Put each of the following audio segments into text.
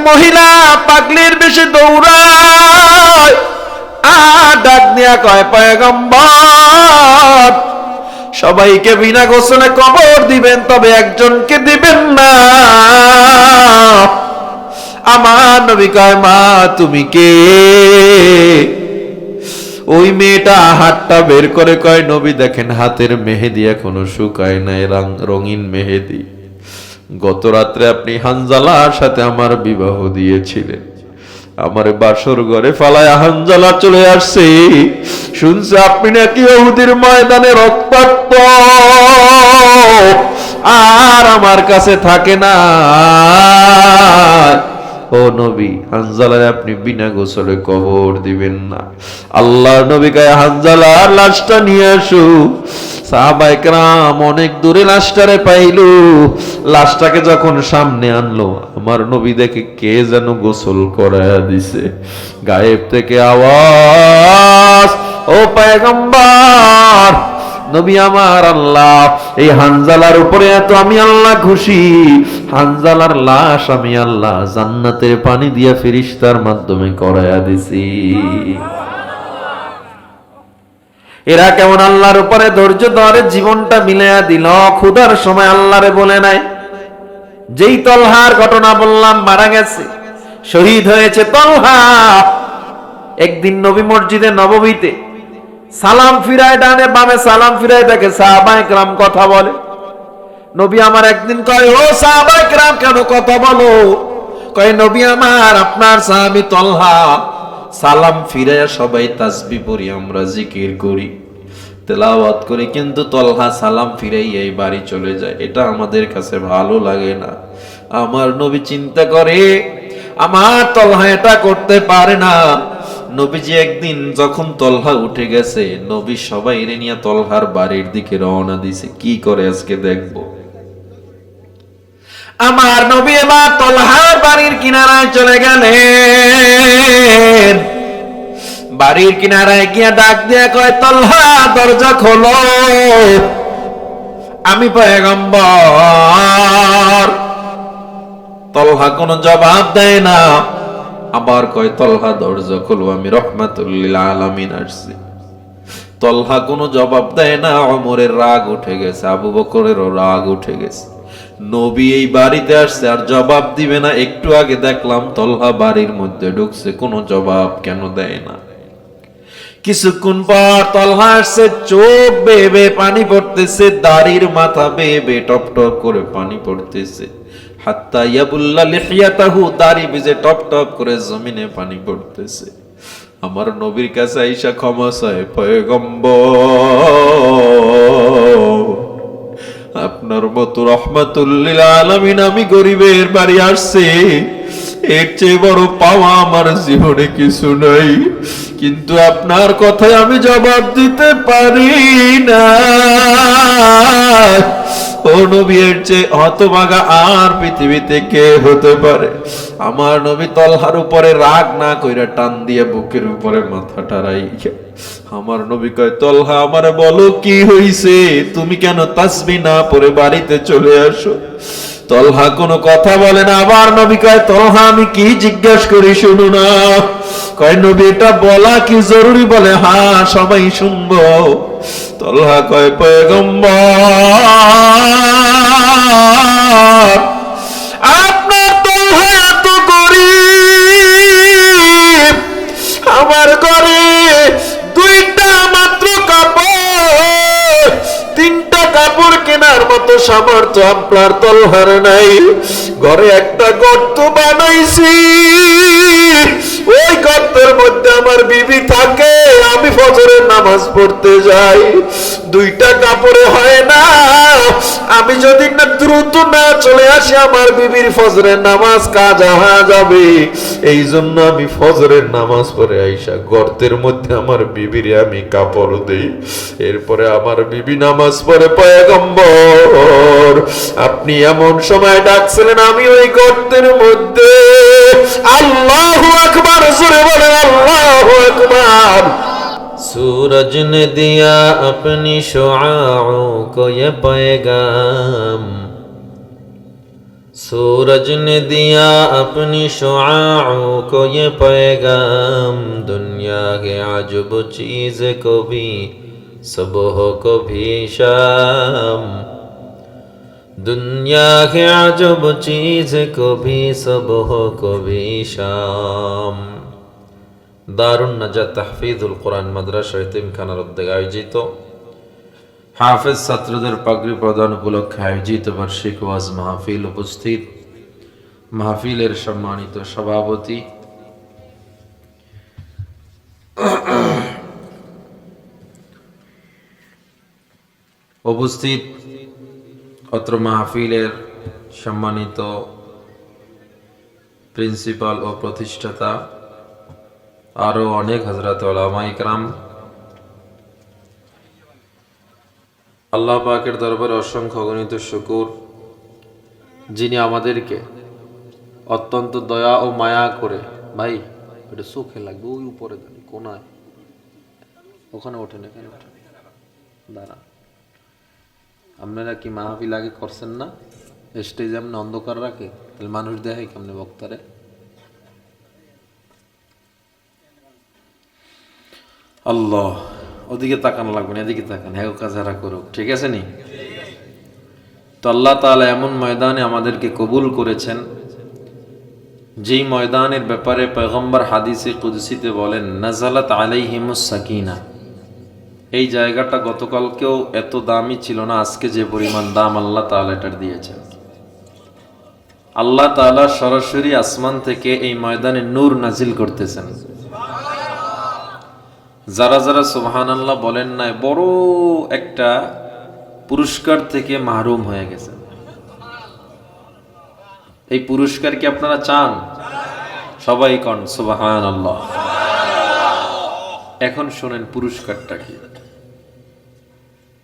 মহিলা পাগলির বেশে দৌড়ায় আর ডাক দিয়া কয় পয়গম্বর সবাইকে বিনা গোসলে কবর দিবেন, তবে একজনকে দিবেন না। আমার নবী কয় মা তুমি কে? ওই মেয়েটা হাতটা বের করে কয় নবী দেখেন হাতের মেহেদি এখনো শুকায় নাই, রঙিন মেহেদি। গত রাত্রে আপনি হানজালার সাথে আমার বিবাহ দিয়েছিলেন, আমার বাসর ঘরে ফালায় হানজালা চলে আসছে, শুনছে আপনি নাকি উহুদের ময়দানে রক্তাক্ত, আর আমার কাছে থাকে না। ও নবী হানজালার আপনি বিনা গোসলে কবর দিবেন না। আল্লাহর নবী কয় হানজালার লাশটা নিয়ে আসো। সাহাবায়ে কেরাম অনেক দূরে লাশটারে পাইলো। লাশটাকে যখন সামনে আনলো, আমার নবী দেখে কে যেন গোসল করায়া দিছে। গায়েব থেকে আওয়াজ, ও পয়গম্বর নবী আমার আল্লাহ, এই হানজালার উপরে এত আমি আল্লাহ খুশি, হানজালার লাশ আমি আল্লাহ জান্নাতের পানি দিয়া ফেরেশতার মাধ্যমে করায়া দিছি। এরা কেমন আল্লাহর উপরে ধৈর্য ধরে জীবনটা মিলাইয়া দিল। ক্ষুধার সময় আল্লাহরে বলে নাই। যেই তলহার ঘটনা বললাম মারা গেছে, শহীদ হয়েছে তলহা। একদিন নবী মসজিদে নববীতে সালাম ফিরায়, ডানে বামে সালাম ফিরায় দেখে সাহাবায়ে কেরাম কথা বলে। নবী আমার একদিন কয় ও সাহাবায়ে কেরাম কেন কথা বলো? কয় নবী আমার আপনার সাহাবী তলহা সালাম ফিরায় সবাই তাসবিহ পড়ি, আমরা জিকির করি, তেলাওয়াত করি, কিন্তু তলহা সালাম ফিরাই এই বাড়ি চলে যায়, এটা আমাদের কাছে ভালো লাগে না। আমার নবী চিন্তা করে আমার তলহা এটা করতে পারে না। নবীজি একদিন যখন তলহা উঠে গেছে, নবী সবাই নিয়ে তলহার বাড়ির দিকে রওনা দিছে। কি করে আজকে দেখবো। আমার নবী এবার তলহার বাড়ির কিনারায় চলে গেলেন। বাড়ির কিনারায় গিয়া ডাক দিয়া কয় তলহা দরজা খোলো, আমি পয়গম্বর। তলহা কোনো জবাব দেয় না। আবার কয় তলহা দরজা খোলো, আমি রহমাতুল লিল আলামিন আসছি। তলহা কোনো জবাব দেয় না। ওমরের রাগ উঠে গেছে, আবু বকরেরও রাগ উঠে গেছে। নবী এই বাড়িতে আসছে আর জবাব দিবে না। একটু আগে দেখলাম তলহা বাড়ির মধ্যে ঢুকছে, কোনো জবাব কেন দেয় না। কিছুক্ষণ পর তলহা আসছে, চোখ বেয়ে বেয়ে পানি পড়তেছে, দাড়ির মাথা বেয়ে বেয়ে টপ টপ করে পানি পড়তেছে। হাত্তা ইয়াবুল্লা লিহিয়াতাহু, দাড়ি ভিজে টপ টপ করে জমিনে পানি পড়তেছে। আমার নবীর কাছে আইসা ক্ষমা চায়, পয়গম্বর আপনার মতো রহমাতুল লিল আলামিন আমি গরিবের বাড়ি আসছি, এর চেয়ে বড় পাওয়া আমার জীবনে কিছু নাই, কিন্তু আপনার কথায় আমি জবাব দিতে পারি না। ও নবী এর চেয়ে হতভাগা আর পৃথিবীতে কে হতে পারে? আমার নবী তলহার উপরে রাগ না কইরা টান দিয়ে বুকের উপরে মাথাটা রাইখা আমার নবী কয় তলহা আমারে বলো কি হইছে, তুমি কেন তাসবিহ না পড়ে বাড়িতে চলে আসো? তলহা কোনো কথা বলে না। আবার নবী কয় তলহা আমি কি জিজ্ঞাসা করি শুনো না। কয় নবী এটা বলা কি জরুরি? বলে হ্যাঁ সবাই শুনবো। তলহা কয় পয়গম্বর আপনার তলহা এত গরিব, আমার ঘরে দুইটা মাত্র কাপড়, তিনটা কাপড় কেনার মতো সামর্থ্য আপনার তলহার নাই। ঘরে একটা গর্ত বানাইছি, ওই গর্তের মধ্যে আমার বিবি থাকে, আমি ফজরের নামাজ পড়তে যাই, দুইটা কাপড়ে হয় না। আমি যদি না দ্রুত না চলে আসি আমার বিবির ফজরের নামাজ কাজা হয়ে যাবে, এই জন্য আমি ফজরের নামাজ পড়ে আইসা গর্তের মধ্যে আমার বিবির আমি কাপড় দেই। এরপরে আমার বিবি নামাজ পড়ে। পয়গম্বর আপনি এমন সময় ডাকছিলেন আমি ওই গর্তের মধ্যে। আল্লাহু আকবার, জোরে বলেন আল্লাহু আকবার। सूरज ने दिया अपनी शुआओं को ये पैगाम, सूरज ने दिया अपनी शुआओं को ये पैगाम, दुनिया के अजब चीज को भी सुबह को भी शाम, दुनिया के अजब चीज को भी सुबह को भी शाम। দারুন নাজাত তাহফিজুল কোরআন মাদ্রাসা এতিমখানার উদ্যোগে আয়োজিত হাফেজ ছাত্রদের পাগড়ি প্রদান উপলক্ষে আয়োজিত বার্ষিক ওয়াজ মাহফিল উপস্থিত মাহফিলের সম্মানিত সভাপতি উপস্থিত অত্র মাহফিলের সম্মানিত প্রিন্সিপাল ও প্রতিষ্ঠাতা আরো অনেক হযরত উলামা ইকরাম, আল্লাহ পাকের দরবারে অসংখ্য অগণিত শুকর, যিনি আমাদেরকে অত্যন্ত দয়া ও মায়া করে, ভাই এটা চোখে লাগবে, ওই উপরে কোনায় ওখানে ওঠেন, এখানে ওঠেন, দাঁড়া। আপনারা কি মাহফিল আগে করছেন না? স্টেজ এমনি অন্ধকার রাখে, তাহলে মানুষ দেখে কেমনে বক্তারে? আল্লাহ, ওদিকে তাকানো লাগবে না, এদিকে তাকান, হ্যাঁ কাজারা করুক, ঠিক আছে নি? তো আল্লাহ তাআলা এমন ময়দানে আমাদেরকে কবুল করেছেন যেই ময়দানের ব্যাপারে পয়গম্বর হাদিসে কুদসিতে বলেন নাজালাত আলাইহিমুস সাকিনা। এই জায়গাটা গতকালকেও এত দামি ছিল না, আজকে যে পরিমাণ দাম আল্লাহ তাআলা এটার দিয়েছেন। আল্লাহ তাআলা সরাসরি আসমান থেকে এই ময়দানে নূর নাজিল করতেছেন। যারা যারা সুবহানাল্লাহ বলেন নাই, বড় একটা পুরস্কার থেকে মাহরুম হয়ে গেছেন। এই পুরস্কার কি আপনারা চান? সবাই কোন সুবহানাল্লাহ। এখন শুনেন পুরস্কারটা কি।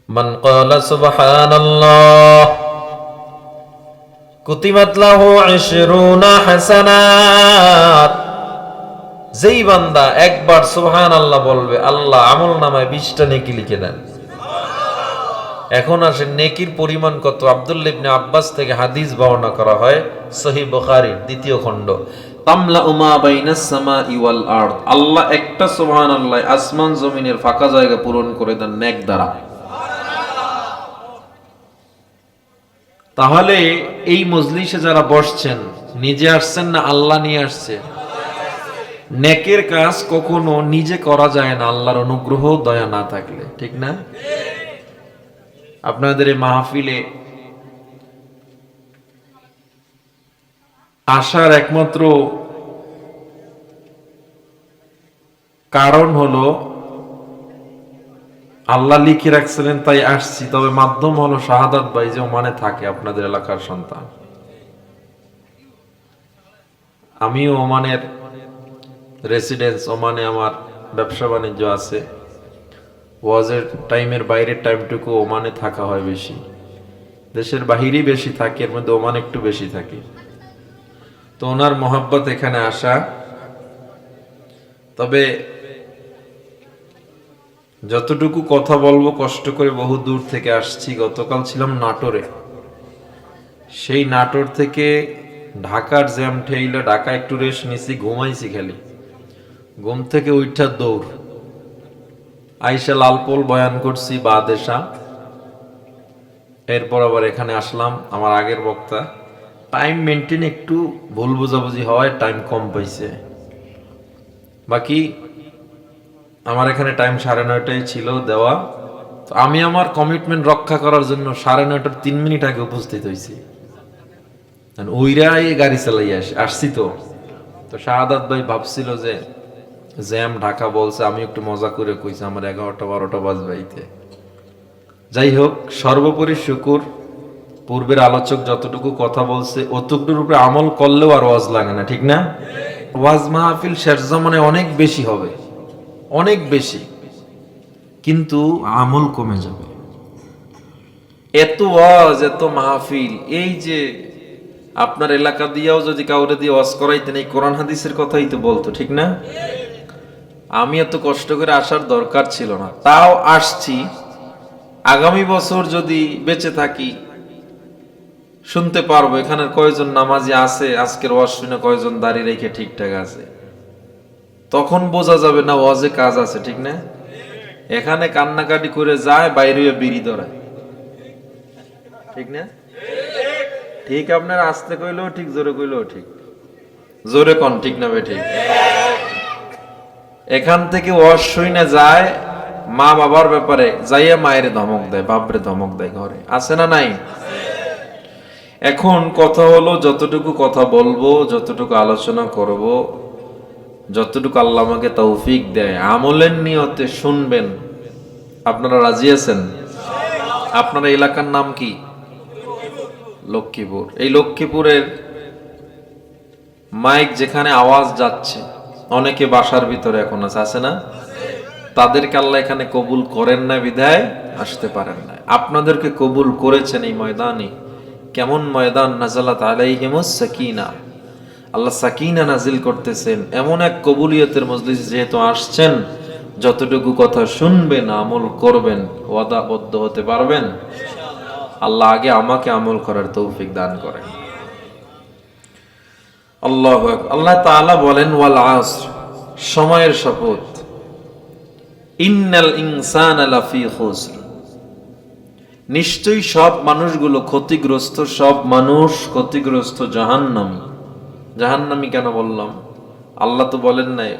মান ক্বালা সুবহানাল্লাহ কুতিবাত লাহু 20 হাসানাত। যেই বান্দা একবার সুবহানাল্লাহ বলবে, আল্লাহ আমল নামায় 20টা নেকি লিখে দেন। এখন আসেন নেকির পরিমাণ কত? আব্দুল্লাহ ইবনে আব্বাস থেকে হাদিস বর্ণনা করা হয়, সহিহ বুখারীর 2য় খণ্ড, তামলা উমা বাইনাস সামাই ওয়াল আরদ। আল্লাহ একটা সুবহানাল্লাহ আসমান জমিনের ফাঁকা জায়গা পূরণ করে দেন নেক দ্বারা। তাহলে এই মজলিসে যারা বসছেন, নিজে আসছেন না আল্লাহ নিয়ে আসছে? নেকের কাজ কখনো নিজে করা যায় না আল্লাহর অনুগ্রহ দয়া না থাকলে, ঠিক না? আপনাদের এই মাহফিলে আসার একমাত্র কারণ হলো আল্লাহ লিখে রাখছিলেন তাই আসছি। তবে মাধ্যম হলো শাহাদাত ভাই যে ওমানে থাকে, আপনাদের এলাকার সন্তান। আমিও ওমানের রেসিডেন্স, ওমানে আমার ব্যবসা বাণিজ্য আছে। ওয়াজের টাইমের বাইরের টাইমটুকু ওমানে থাকা হয় বেশি। দেশের বাহিরেই বেশি থাকে, এর মধ্যে ওমান একটু বেশি থাকে। তো ওনার মহাব্বত এখানে আসা। তবে যতটুকু কথা বলবো কষ্ট করে বহু দূর থেকে আসছি। গতকাল ছিলাম নাটোরে। সেই নাটোর থেকে ঢাকার জ্যাম ঠেইলে ঢাকা একটু রেস্ট নিছি, ঘুমাইছি খালি। ঘুম থেকে উঠা দৌড়, আইসা লালপোল বয়ান করছি বাদেশা। এরপর আবার এখানে আসলাম। আমার আগের বক্তা টাইম মেনটেন একটু ভুল বোঝাবুঝি হওয়ায় টাইম কম পাইছে। বাকি আমার এখানে টাইম 9:30 ছিল দেওয়া। তো আমি আমার কমিটমেন্ট রক্ষা করার জন্য 9:30 3 মিনিট আগে উপস্থিত হয়েছি। ওইরা এই গাড়ি চালাই আসছি। তো শাহাদাত ভাই ভাবছিল যে জ্যাম ঢাকা বলছে, আমি একটু মজা করে কইছি আমার 11টা-12টা বাজবাইতে। যাই হোক, সর্বোপরি শুকুর, পূর্বের আলোচক যতটুকু কথা বলছে অতটুকুর উপরে আমল করলেও আর ওয়াজ লাগে না, ঠিক না? ওয়াজ মাহফিল শেষ জামানে অনেক বেশি হবে, অনেক বেশি, কিন্তু আমল কমে যাবে। এত ওয়াজ, এত মাহফিল, এই যে আপনার এলাকা দিয়েও যদি কাউরে দিয়ে ওয়াজ করাইতেন, এই কোরআন হাদিসের কথাই তো বলতো, ঠিক না? আমি এত কষ্ট করে আসার দরকার ছিল না, তাও আসছি। আগামী বছর যদি বেঁচে থাকি, শুনতে পারবো এখানে কয়জন নামাজি আছে, আজকের ওয়াজ শুনে কয়জন দাঁড়িয়ে রেখে ঠিকঠাক আছে। তখন বোঝা যাবে না ওয়াজে কাজ আছে, ঠিক না? এখানে কান্নাকাটি করে যায়, বাইরে বিড়ি ধরায়, ঠিক না? ঠিক, আপনার আস্তে কইলেও ঠিক, জোরে কইলেও ঠিক। জোরে কন, ঠিক না ভাই? ঠিক। এখান থেকে ওয়াজ শুনে যায় মা বাবার ব্যাপারে, যাইয়া মায়ের ধমক দেয়, বাপরে ধমক দেয়, ঘরে আছে না নাই? এখন কথা হলো, যতটুকু কথা বলবো, যতটুকু আলোচনা করব, যতটুকু আল্লাহ আমাকে তৌফিক দেয়, আমলের নিয়তে শুনবেন। আপনারা রাজি আছেন? আপনার এলাকার নাম কি? লক্ষ্মীপুর। এই লক্ষ্মীপুরের মাইক যেখানে আওয়াজ যাচ্ছে, অনেকে বাসার ভিতরে এখন আছে না? তাদেরকে আল্লাহ এখানে কবুল করেন না বিধায় আসতে পারেন না। আপনাদেরকে কবুল করেছেন এই ময়দানে। কেমন ময়দান! নাজালাত আলাইহিমুস সাকিনা, আল্লাহ সাকিনা নাজিল করতেছেন। এমন এক কবুলিয়তের মজলিসে যেহেতু আসছেন, যতটুকু কথা শুনবেন, আমল করবেন, ওয়াদাবদ্ধ হতে পারবেন? আল্লাহ আগে আমাকে আমল করার তৌফিক দান করেন। আল্লাহু আকবার। আল্লাহ তাআলা বলেন, ওয়াল আসর, সময়ের শপথ, ইন্নাল ইনসানা লাফি খুসর, নিশ্চয়ই সব মানুষগুলো ক্ষতিগ্রস্ত, সব মানুষ ক্ষতিগ্রস্ত, জাহান্নামী। জাহান্নামী কেন বললাম? আল্লাহ তো বলেন নাই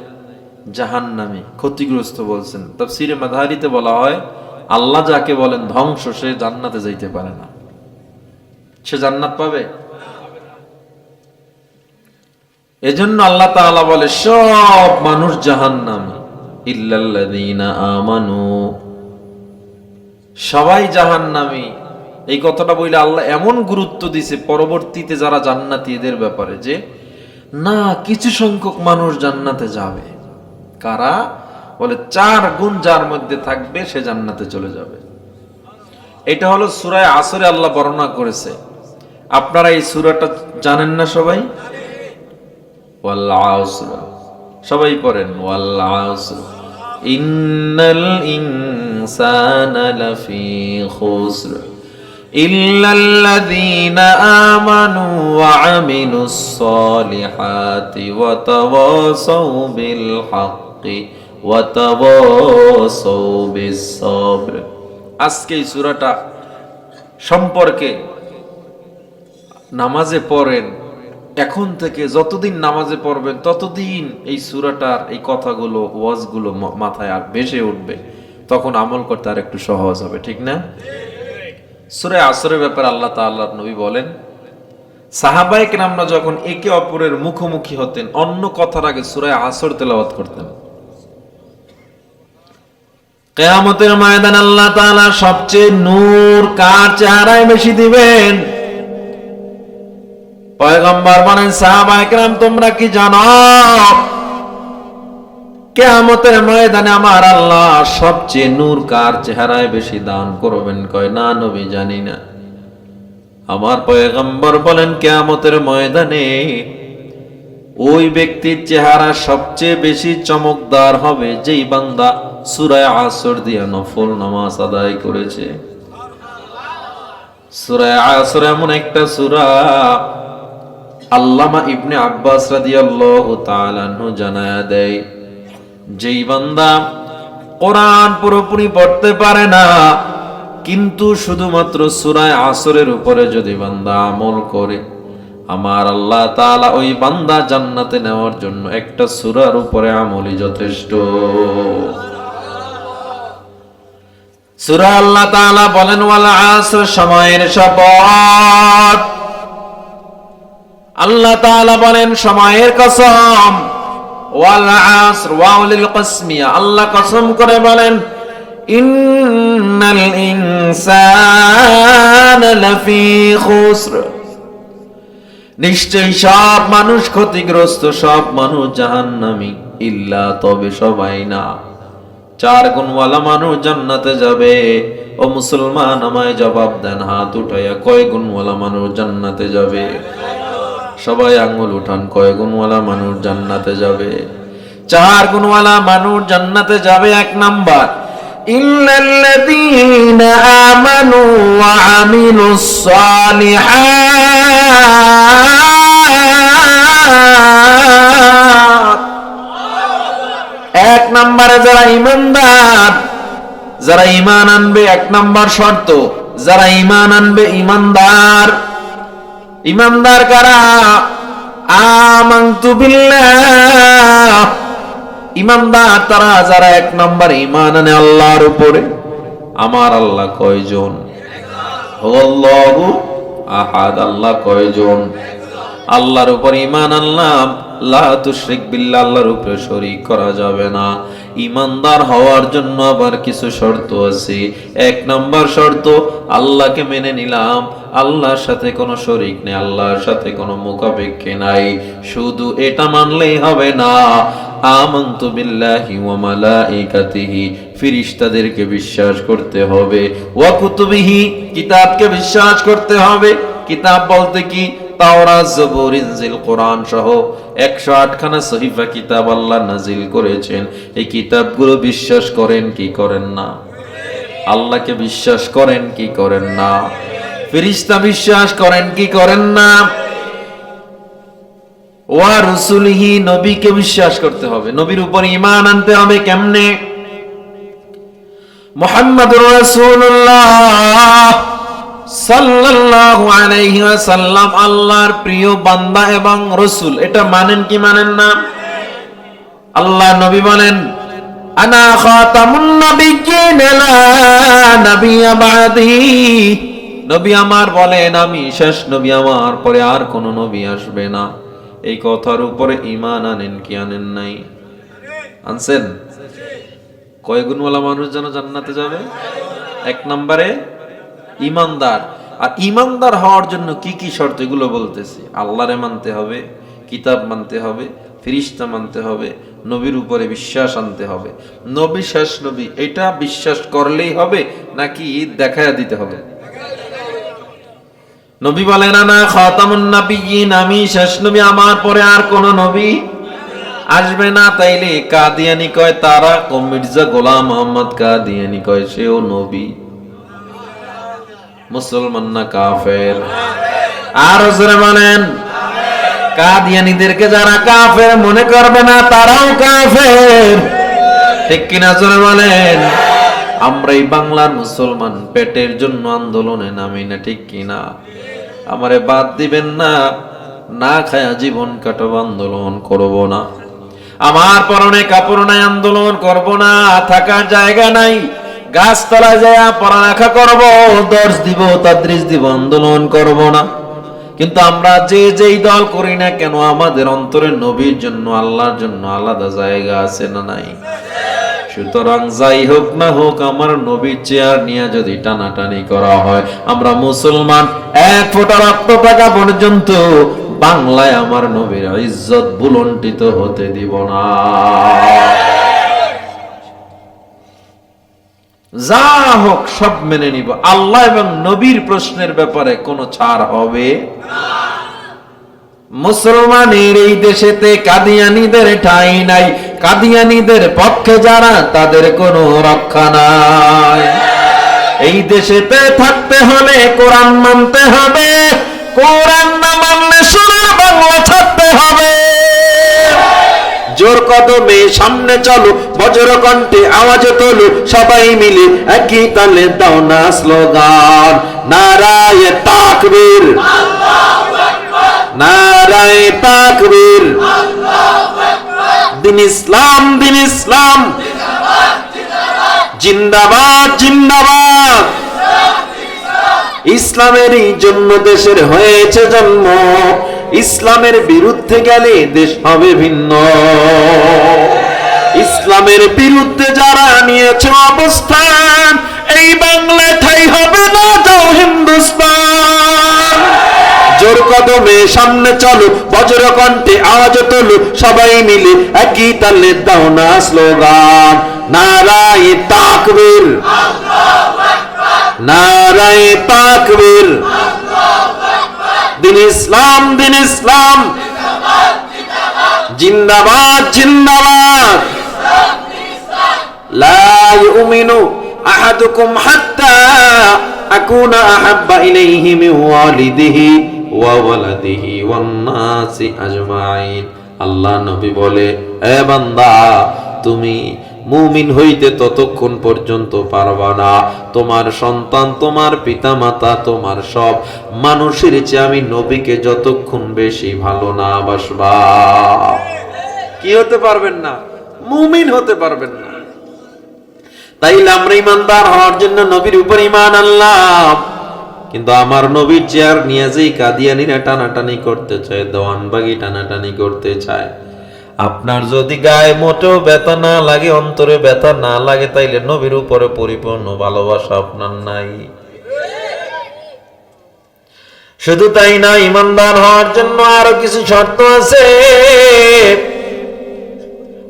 জাহান্নামী, ক্ষতিগ্রস্ত বলছেন। তাফসীরে মাদারিতে বলা হয়, আল্লাহ যাকে বলেন ধ্বংস, সে জান্নাতে যাইতে পারে না। সে জান্নাত পাবে? এজন্য আল্লাহ তাআলা বলে সব মানুষ জাহান্নামী, ইল্লাল্লাযীনা আমানু, সবাই জাহান্নামী। এই কথাটা বলে আল্লাহ এমন গুরুত্ব দিছে পরবর্তীতে যারা জান্নাতি এদের ব্যাপারে, যে না, কিছু সংখ্যক মানুষ জান্নাতে যাবে। কারা? বলে 4 গুণ যার মধ্যে থাকবে সে জান্নাতে চলে যাবে। এটা হলো সূরা আসরে আল্লাহ বর্ণনা করেছে। আপনারা এই সূরাটা জানেন না সবাই? ওয়াল আসর, সবাই পড়েন, ওয়াল আসর ইন্নাল ইনসানা লাফি খুসর ইল্লাল্লাযীনা আমানু ওয়া আমিলুস সলিহাতি ওয়া তাওয়াসাউ বিল হাক্কি ওয়া তাওয়াসাউ বিস সাবর। আজকে এই সূরাটা সম্পর্কে নামাজে পড়েন, এখন থেকে যতদিন নামাজে পড়বেন ততদিন এই সূরাটার এই কথাগুলো, ওয়াজগুলো মাথায় আর ভেসে উঠবে, তখন আমল করতে আর একটু সহজ হবে, ঠিক না? সূরা আসরের ব্যাপারে আল্লাহ তাআলার নবী বলেন, সাহাবায়ে কেরামরা যখন একে অপরের মুখোমুখি হতেন, অন্য কথার আগে সূরা আসর তেলাওয়াত করতেন। কিয়ামতের ময়দানে আল্লাহ তাআলা সবচেয়ে নূর কার চেহারায় বেশি দিবেন? পয়গম্বর বলেন, সাহাবায়ে কেরাম তোমরা কি জানো কিয়ামতের ময়দানে আমার আল্লাহ সবচেয়ে নূর কার চেহারায় বেশি দান করবেন? কয় না নবী, জানি না। আমার পয়গম্বর বলেন, কিয়ামতের ময়দানে ওই ব্যক্তির চেহারা সবচেয়ে বেশি চমকদার হবে যেই বান্দা সূরা আসর দিয়ে নফল নামাজ আদায় করেছে। সূরা আসর এমন একটা সূরা, আল্লামা ইবনে আব্বাস রাদিয়াল্লাহু তাআলা আনহু জানায়া দেয়, যেই বান্দা কোরআন পুরোপুরি পড়তে পারে না, কিন্তু শুধুমাত্র সূরা আসরের উপরে যদি বান্দা আমল করে, আমার আল্লাহ তাআলা ওই বান্দা জান্নাতে নেওয়ার জন্য একটা সূরার উপরে আমলই যথেষ্ট। সূরা আল্লাহ তাআলা বলেন, ওয়াল আসর, সময়ের শপথ। আল্লাহ তাআলা বলেন সময়ের কসম, ওয়াল আসর ওয়াউলিল কসমিয়া, আল্লাহ কসম করে বলেন, ইন্নাল ইনসানা লাফি খুসর, নিশ্চয়ই সব মানুষ ক্ষতিগ্রস্ত, সব মানুষ জাহান্নামী, ইল্লা, তবে সবাই না, 4 গুণওয়ালা মানুষ জান্নাতে যাবে। ও মুসলমান, আমায় জবাব দেন হাত উঠাইয়া, কয় গুণওয়ালা মানুষ জান্নাতে যাবে? সবাই আঙ্গুল উঠান, কয় গুণওয়ালা মানুষ জান্নাতে যাবে? 4 গুণওয়ালা মানুষ জান্নাতে যাবে। 1 নাম্বার, ইল্লাল্লাযীনা আমানু ওয়া আমিলুস সালিহাত। এক নম্বরে যারা ঈমানদার, যারা ঈমান আনবে, এক নম্বর শর্ত যারা ঈমান আনবে, ঈমানদার। ঈমানদার কারা? আমানতু বিল্লাহ, ঈমানদার তারা যারা এক নম্বর ঈমান আনে আল্লাহর উপরে। আমার আল্লাহ কয়জন? আল্লাহু আহাদ। আল্লাহ কয়জন? আল্লাহর উপর ঈমান আনলাম, লা তুশরিক বিল্লাহ, আল্লাহর উপরে শরীক করা যাবে না। ঈমানদার হওয়ার জন্য আবার কিছু শর্ত আছে। এক নম্বর শর্ত, আল্লাহকে মেনে নিলাম, আল্লাহর সাথে কোনো শরীক নেই, আল্লাহর সাথে কোনো মুখাপেক্ষী নাই। শুধু এটা মানলেই হবে না, আমানতু বিল্লাহি ওয়া মালাইকাতিহি, ফেরেশতাদেরকে বিশ্বাস করতে হবে, ওয়া কুতুবিহি, কিতাবকে বিশ্বাস করতে হবে। কিতাব বলতে কি? তাওরাত, জবুর, ইনজিল, কোরআন সহ 108 খানা সহিফা কিতাব আল্লাহ নাজিল করেছেন। এই কিতাবগুলো বিশ্বাস করেন কি করেন না? আল্লাহকে বিশ্বাস করেন কি করেন না? ফেরেশতা বিশ্বাস করেন কি করেন না? ওয়া রাসূলিহি, নবীকে বিশ্বাস করতে হবে, নবীর উপর ঈমান আনতে হবে। কেমনে? মুহাম্মাদুর রাসূলুল্লাহ সাল্লাল্লাহু আলাইহি ওয়াসাল্লাম আল্লাহর প্রিয় বান্দা এবং রাসূল, এটা মানেন কি মানেন না? আল্লাহ নবী বলেন, আনা খাতামুন নাবিয়্যিন লা নাবিয়্যা বাদি। নবী আমার বলেন, আমি শেষ নবী, আমার পরে আর কোন নবী আসবে না। এই কথার উপরে ঈমান আনেন কি আনেন নাই? আনছেন? কয় গুণওয়ালা মানুষ যেন জান্নাতে যাবে? এক নম্বরে ঈমানদার। আর ঈমানদার হওয়ার জন্য কি কি শর্ত, এগুলো বলতেছি। আল্লাহরে মানতে হবে, কিতাব মানতে হবে, ফেরেশতা মানতে হবে, নবীর উপরে বিশ্বাস আনতে হবে। নবী শেষ নবী, এটা বিশ্বাস করলেই হবে নাকি দেখায়া দিতে হবে? নবী বলেন, আনা খাতামুন নাবিয়্যিন, আমি শেষ নবী, আমার পরে আর কোন নবী আসবে না। তাইলে কাদিয়ানি কয় তারা, মির্জা গোলাম মোহাম্মদ কাদিয়ানি কয় সেও নবী। মুসলমান না কাফের? আর জোরে বলেন। কাদিয়ানীদেরকে যারা কাফের মনে করবে না, তারাও কাফের, ঠিক কিনা? জোরে বলেন। আমরা এই বাংলার মুসলমান পেটের জন্য আন্দোলনে নামি না, ঠিক কিনা? আমারে বাদ দিবেন না, না খায়া জীবন কাটাবো, আন্দোলন করব না। আমার পরনে কাপড় নাই, আন্দোলন করব না। থাকার জায়গা নাই, গাছতলা যায় পড়ালেখা করব, দর্শ দিব, তাদরিস দিব, আন্দোলন করব না। কিন্তু আমরা যে যেই দল করি না কেন, আমাদের অন্তরে নবীর জন্য, আল্লাহর জন্য আলাদা জায়গা আছে না নাই? সুতরাং যাই হোক না হোক, আমার নবীর চেয়ার নিয়ে যদি টানাটানি করা হয়, আমরা মুসলমান এক ফোঁটা রক্ত টাকা পর্যন্ত বাংলায় আমার নবীর ইজ্জত বুলন্ডিত হতে দিব না। যা হোক সব মেনে নিব। আল্লাহ এবং নবীর প্রশ্নের ব্যাপারে কোনো ছাড় হবে না। মুসলমানের এই দেশেতে কাদিয়ানীদের ঠাঁই নাই, কাদিয়ানীদের পক্ষে যারা, তাদের কোনো রক্ষা নাই। এই দেশেতে থাকতে হলে কোরআন মানতে হবে, কোরআন না মানলে সোনার বাংলা ছাড়তে হবে। জোর কদমে সামনে চলো, বজ্র কণ্ঠে আওয়াজে তোলো, সবাই মিলে একই তালে দাও না স্লোগান, নারায়ে তাকবীর, নারায়ে তাকবীর, দিন ইসলাম, দিন ইসলাম, জিন্দাবাদ, জিন্দাবাদ। ইসলামেরই জন্য দেশের হয়েছে জন্ম, ইসলামের বিরুদ্ধে গেলে দেশ হবে ভিন্ন। ইসলামের বিরুদ্ধে যারা নিয়েছে অবস্থান, এই বাংলায় ঠাই হবে না, যাও হিন্দুস্তান। জোর কদমে সামনে চলো, বজ্র কণ্ঠে আওয়াজ তোলো, সবাই মিলে একই তালে দাও না স্লোগান, নারায়ে তাকবীর, নারায়ে তাকবীর, দিন ইসলাম, দিন ইসলাম, জিন্দাবাদ, জিন্দাবাদ। লা ইউমিনু আহাদুকুম হাত্তা আকুনা আহাব্বা ইলাইহি মিন ওয়ালিদিহি ওয়া ওয়ালাদিহি ওয়ান নাসি আজমাইন। আল্লাহ নবী বলে, এ বান্দা, তুমি মুমিন হইতে ততক্ষণ পর্যন্ত পারবা না তোমার সন্তান, তোমার পিতামাতা, তোমার সব মানুষের চেয়ে আমি নবীকে যতক্ষণ বেশি ভালো না বাসবা। কি হতে পারবেন না? মুমিন হতে পারবেন না। তাইলে আমরা ইমানদার হওয়ার জন্য নবীর উপর ঈমান আনলাম, কিন্তু আমার নবীর চেয়ার নিয়ে যেই কাদিয়ানীরা টানাটানি করতে চায়, দেওয়ানবাগি টানাটানি করতে চায়, আপনার যদি গায়ে মোটেও ব্যথা না লাগে, অন্তরে ব্যথা না লাগে, তাইলে নবীর উপরে পরিপূর্ণ ভালোবাসা আপনার নাই। শুধু তাই না, ইমানদার হওয়ার জন্য আরো কিছু শর্ত আছে।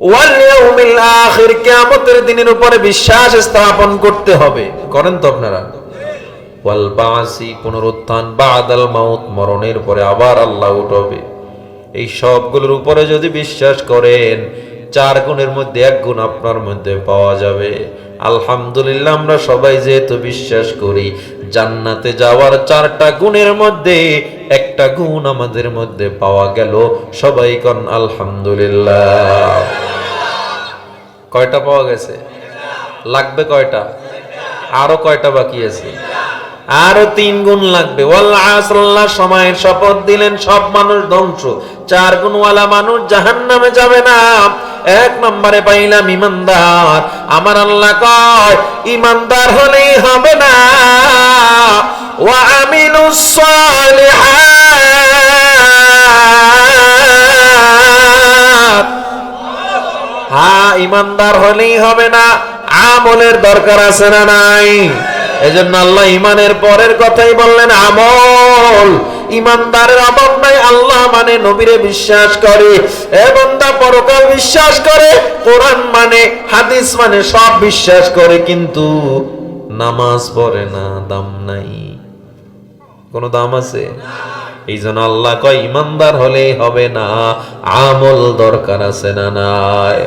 ওয়াল ইয়াউমিল আখির, কিয়ামতের দিনের উপরে বিশ্বাস স্থাপন করতে হবে। করেন তো আপনারা? ওয়াল বাসি, পুনরুত্থান, বাদাল মাউত, মরণের পরে আবার আল্লাহ উঠাবে। এই সবগুলোর উপরে যদি বিশ্বাস করেন, 4 গুণের মধ্যে 1 গুণ আপনার মধ্যে পাওয়া যাবে। আলহামদুলিল্লাহ, আমরা সবাই যেহেতু বিশ্বাস করি, জান্নাতে যাওয়ার 4টা গুণের মধ্যে 1টা গুণ আমাদের মধ্যে পাওয়া গেল। সবাই কোন আলহামদুলিল্লাহ। কয়টা পাওয়া গেছে? লাগবে কয়টা? আরো কয়টা বাকি আছে? আরো 3 গুণ লাগবে। ওয়াল আসর, আল্লাহ সময়ের শপথ দিলেন, সব মানুষ ধ্বংস, 4 গুণওয়ালা মানুষ জাহান্নামে যাবে না। 1 নম্বরে পাইলাম ইমানদার। আমার আল্লাহ কয়, ইমানদার হলেই হবে না, ওয়া আমিলুস সালিহাত। হ্যাঁ, ইমানদার হলেই হবে না, আমলের দরকার আছে না নাই? এজন্য আল্লাহ ইমানের পরের কথাই বললেন আমল। ইমানদারের অভাব নাই। আল্লাহ মানে, নবীরে বিশ্বাস করে, এ বান্দা পরকাল বিশ্বাস করে, কোরআন মানে, হাদিস মানে, সব বিশ্বাস করে, কিন্তু নামাজ পড়ে না। দাম নাই। কোন দাম আছে? এই জন্য আল্লাহ কয়, ইমানদার হলেই হবে না, আমল দরকার আছে না নাই?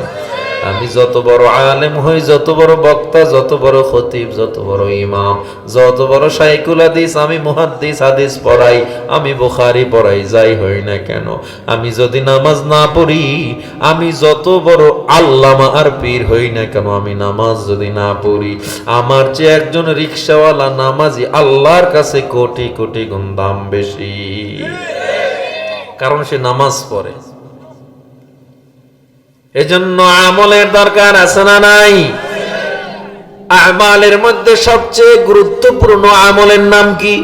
আমি যত বড় আলেম হই, যত বড় বক্তা, যত বড় খতিব, যত বড় ইমাম, যত বড় শাইখুল হাদিস, আমি মুহাদ্দিস, হাদিস পড়াই, আমি বুখারী পড়াই, যাই হই না কেন, আমি যদি নামাজ না পড়ি, আমি যত বড় আল্লামা আর পীর হই না কেন, আমি নামাজ যদি না পড়ি, আমার চেয়ে একজন রিকশাওয়ালা নামাজি আল্লাহর কাছে কোটি কোটি গুণ দাম বেশি। কারণ সে নামাজ পড়ে। এজন্য আমলের দরকার আছে না নাই? আমালের মধ্যে সবচেয়ে গুরুত্বপূর্ণ আমলের নাম কি?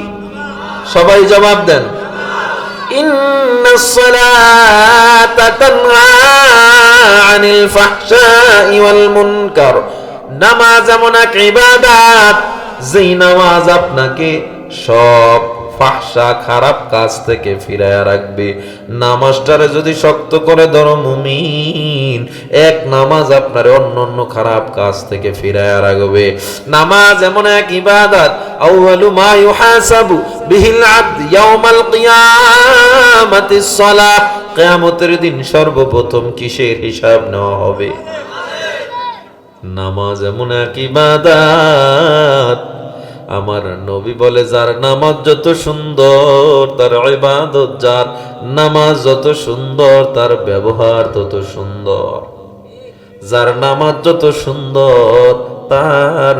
সবাই জবাব দেন। ইন্নাস সালাতা তানহা আনিল ফাহশাই ওয়াল মুনকার। নামাজ এমন এক ইবাদত, যেই নামাজ আপনাকে সব ফাহশা, খারাপ কাজ থেকে ফিরায়া রাখবে। নামাজটারে যদি শক্ত করে ধরো মুমিন, এক নামাজ আপনার অন্য অন্য খারাপ কাজ থেকে ফিরায়া রাখবে। নামাজ এমন এক ইবাদত, আউয়ালু মা ইউহাসাবু বিহিল আবদ ইয়াউমাল কিয়ামাতিস সালাহ। কিয়ামতের দিন সর্বপ্রথম কিসের হিসাব নেওয়া হবে? নামাজ এমন এক ইবাদত, আমার নবী বলে, যার নামাজ যত সুন্দর তার ইবাদত, যার নামাজ যত সুন্দর তার ব্যবহার তত সুন্দর, যার নামাজ যত সুন্দর তার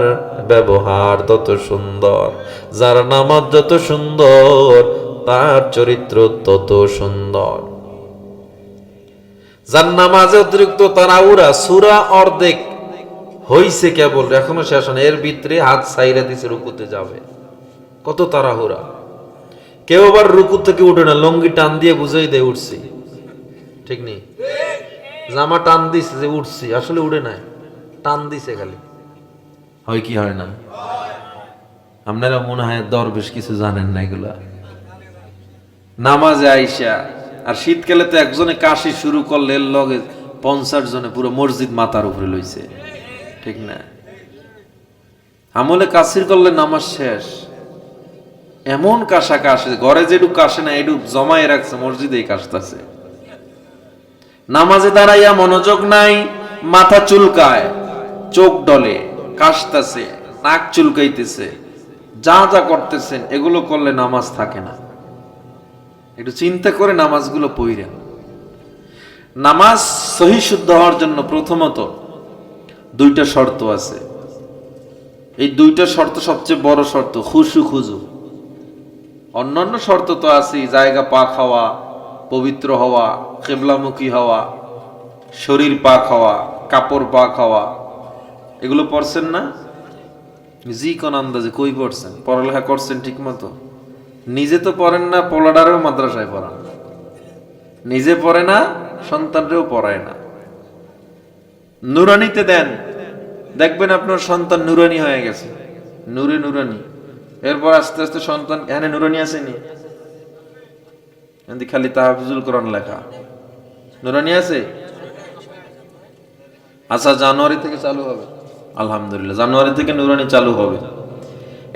ব্যবহার তত সুন্দর, যার নামাজ যত সুন্দর তার চরিত্র তত সুন্দর। যার নামাজে অতিরিক্ত তাড়াহুড়া, সূরা অর্ধেক হইছে কেবল, এখনো শেষ হয়, এর ভিতরে হাত সাইরা দিছে, রুকুতে যাবে, কত তাড়াহুড়া। কেউ আবার রুকু থেকে উঠে না, লঙ্গি টান দিয়ে বুঝাই দেয় উঠছি, ঠিক নেই? জামা টান দিছে যে উঠছি, আসলে উঠে নাই, টান দিছে খালি। হয় কি হয় না? আপনারা মনে হয় দরবেশ কিছু জানেন না এগুলা। নামাজে আইসা, আর শীতকালে তো একজনে কাশি শুরু করলে লগে 50 জনে পুরো মসজিদ মাথার উপরে লইছে, ঠিক না? আমলে কাশির করলে নামাজ শেষ। এমন কাশা কাশে, ঘরে যেটুক কাশে না এটুক জমায় রাখছে, মসজিদেই কাশতাছে। নামাজে দাঁড়াইয়া মনোযোগ নাই, মাথা চুলকায়, চোখ ডলে, কাশতাছে, নাক চুলকাইতেছে, যা যা করতেছেন এগুলো করলে নামাজ থাকে না। একটু চিন্তা করে নামাজগুলো পড়েন। নামাজ সহি শুদ্ধ হওয়ার জন্য প্রথমত দুইটা শর্ত আছে। এই দুইটা শর্ত সবচেয়ে বড় শর্ত, খুশু খুজু। অন্যান্য শর্ত তো আছে, জায়গা পাক হওয়া, পবিত্র হওয়া, কিবলামুখী হওয়া, শরীর পাক হওয়া, কাপড় পাক হওয়া, এগুলো পড়ছেন না? জি কোন আন্দাজে কই পড়ছেন? পড়ালেখা করছেন ঠিক মতো? নিজে তো পড়েন না, পোলাডারেও মাদ্রাসায় পড়ান। নিজে পড়ে না, সন্তানরেও পড়ায় না। নুরানিতে দেন, দেখবেন আপনার সন্তান নুরানি হয়ে গেছে, নূরে নুরানি। এরপর আস্তে আস্তে সন্তান, এখানে নুরানি আসেনি, খালি তাহফিজুল কোরআন লেখা। নুরানি আছে? আচ্ছা, জানুয়ারি থেকে চালু হবে, আলহামদুলিল্লাহ, জানুয়ারি থেকে নুরানি চালু হবে।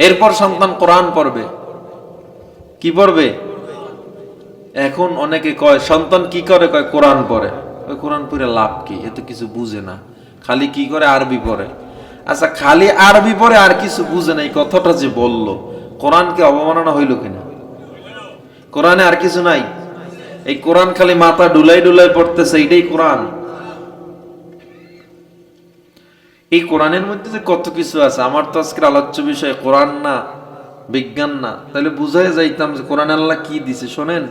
এরপর সন্তান কোরআন পড়বে। কি পড়বে? এখন অনেকে কয় সন্তান কি করে, কয় কোরআন পড়ে। ওই কোরআন পড়ে লাভ কি? এ তো কিছু বুঝে না, খালি কি করে আরবি পড়ে। আচ্ছা, খালি আরবি পড়ে আর কিছু বুঝে না, এই কথাটা যে বললো, কোরআনকে অবমাননা হইল কিনা? কোরআনে আর কিছু নাই? এই কোরআন খালি মাথা ডুলাই ডুলাই পড়তেছে, এইটাই কোরআন? এই কোরআনের মধ্যে যে কত কিছু আছে। আমার তো আজকের আলোচ্য বিষয় কোরআন না, বিজ্ঞান না, তাহলে বুঝাই যাইতাম যে কোরআন আল্লাহ কি দিছে। শোনেন,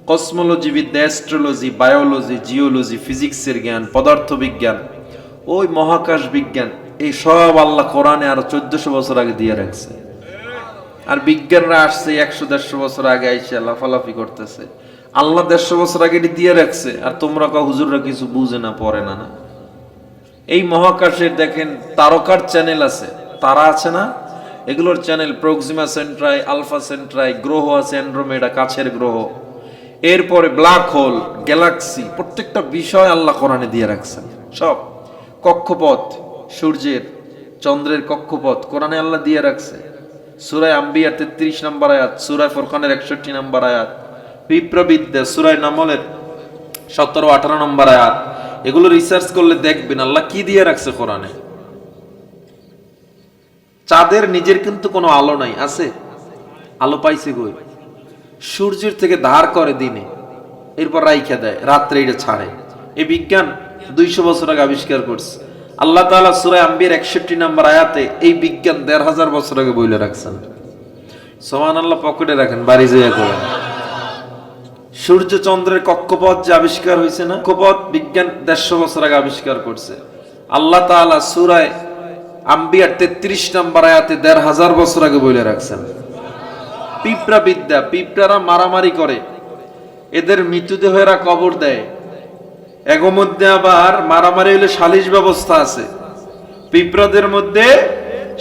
কসমোলজি বিদ্যা, অ্যাস্ট্রোলজি, বায়োলজি, জিওলজি, ফিজিক্সের জ্ঞান, পদার্থ বিজ্ঞান, ওই মহাকাশ বিজ্ঞান, এই সব আল্লাহ কোরআনে আরো 1400 বছর আগে দিয়ে রাখছে। আর বিজ্ঞানরা আসছে 100-150 বছর আগে আইসে লাফালাফি করতেছে। আল্লাহ 150 বছর আগে এটি দিয়ে রাখছে, আর তোমরা কা হুজুররা কিছু বুঝে না, পড়ে না। না, এই মহাকাশের দেখেন তারকার চ্যানেল আছে, তারা আছে না, এগুলোর channel Proxima Centauri, Alpha Centauri, গ্রহ আছে অ্যান্ড্রোমেডা, কাছের গ্রহ, এরপরে ব্ল্যাক হোল, গ্যালাক্সি, প্রত্যেকটা বিষয় আল্লাহ কোরআনে দিয়ে রাখছেন। সব কক্ষপথ, সূর্যের, চন্দ্রের কক্ষপথ কোরআনে আল্লাহ দিয়ে রাখছে। সূরা আম্বিয়া 33 নম্বর আয়াত, সূরা ফুরকানের 61 নম্বর আয়াত, বিপ্রবিদ্যা সূরা নামলের 17-18 নম্বর আয়াত, এগুলো রিসার্চ করলে দেখবেন আল্লাহ কি দিয়ে রাখছে কোরআনে। চাঁদের নিজের কিন্তু কোনো আলো নাই, আছে? আলো পাইছে কই? সূর্যের থেকে ধার করে দিনে, এরপর রাইখা দেয়, রাত্রে এটা ছাড়ে। এই বিজ্ঞান 200 বছর আগে আবিষ্কার করছে আল্লাহ তাআলা। সূরা আম্বিয়ার 61 নম্বর আয়াতে এই বিজ্ঞান 1500 বছর আগে বইলে রাখছেন। সুবহানাল্লাহ, পকেটে রাখেন, বাড়ি যেয়ে করেন। সূর্য চন্দ্রের কক্ষপথ যে আবিষ্কার হয়েছে না, কক্ষপথ বিজ্ঞান 150 বছর আগে আবিষ্কার করছে আল্লাহ তাআলা। সূরা আম্বিয়ার 33 নম্বর আয়াতে 1500 বছর আগে বইলে রাখছেন। পিঁপড়া বিদ্যা, পিঁপড়ারা মারামারি করে, এদের মৃতদেহেরা কবর দেয়। এগো মধ্যে আবার মারামারি হইলে সালিশ ব্যবস্থা আছে। পিঁপড়াদের মধ্যে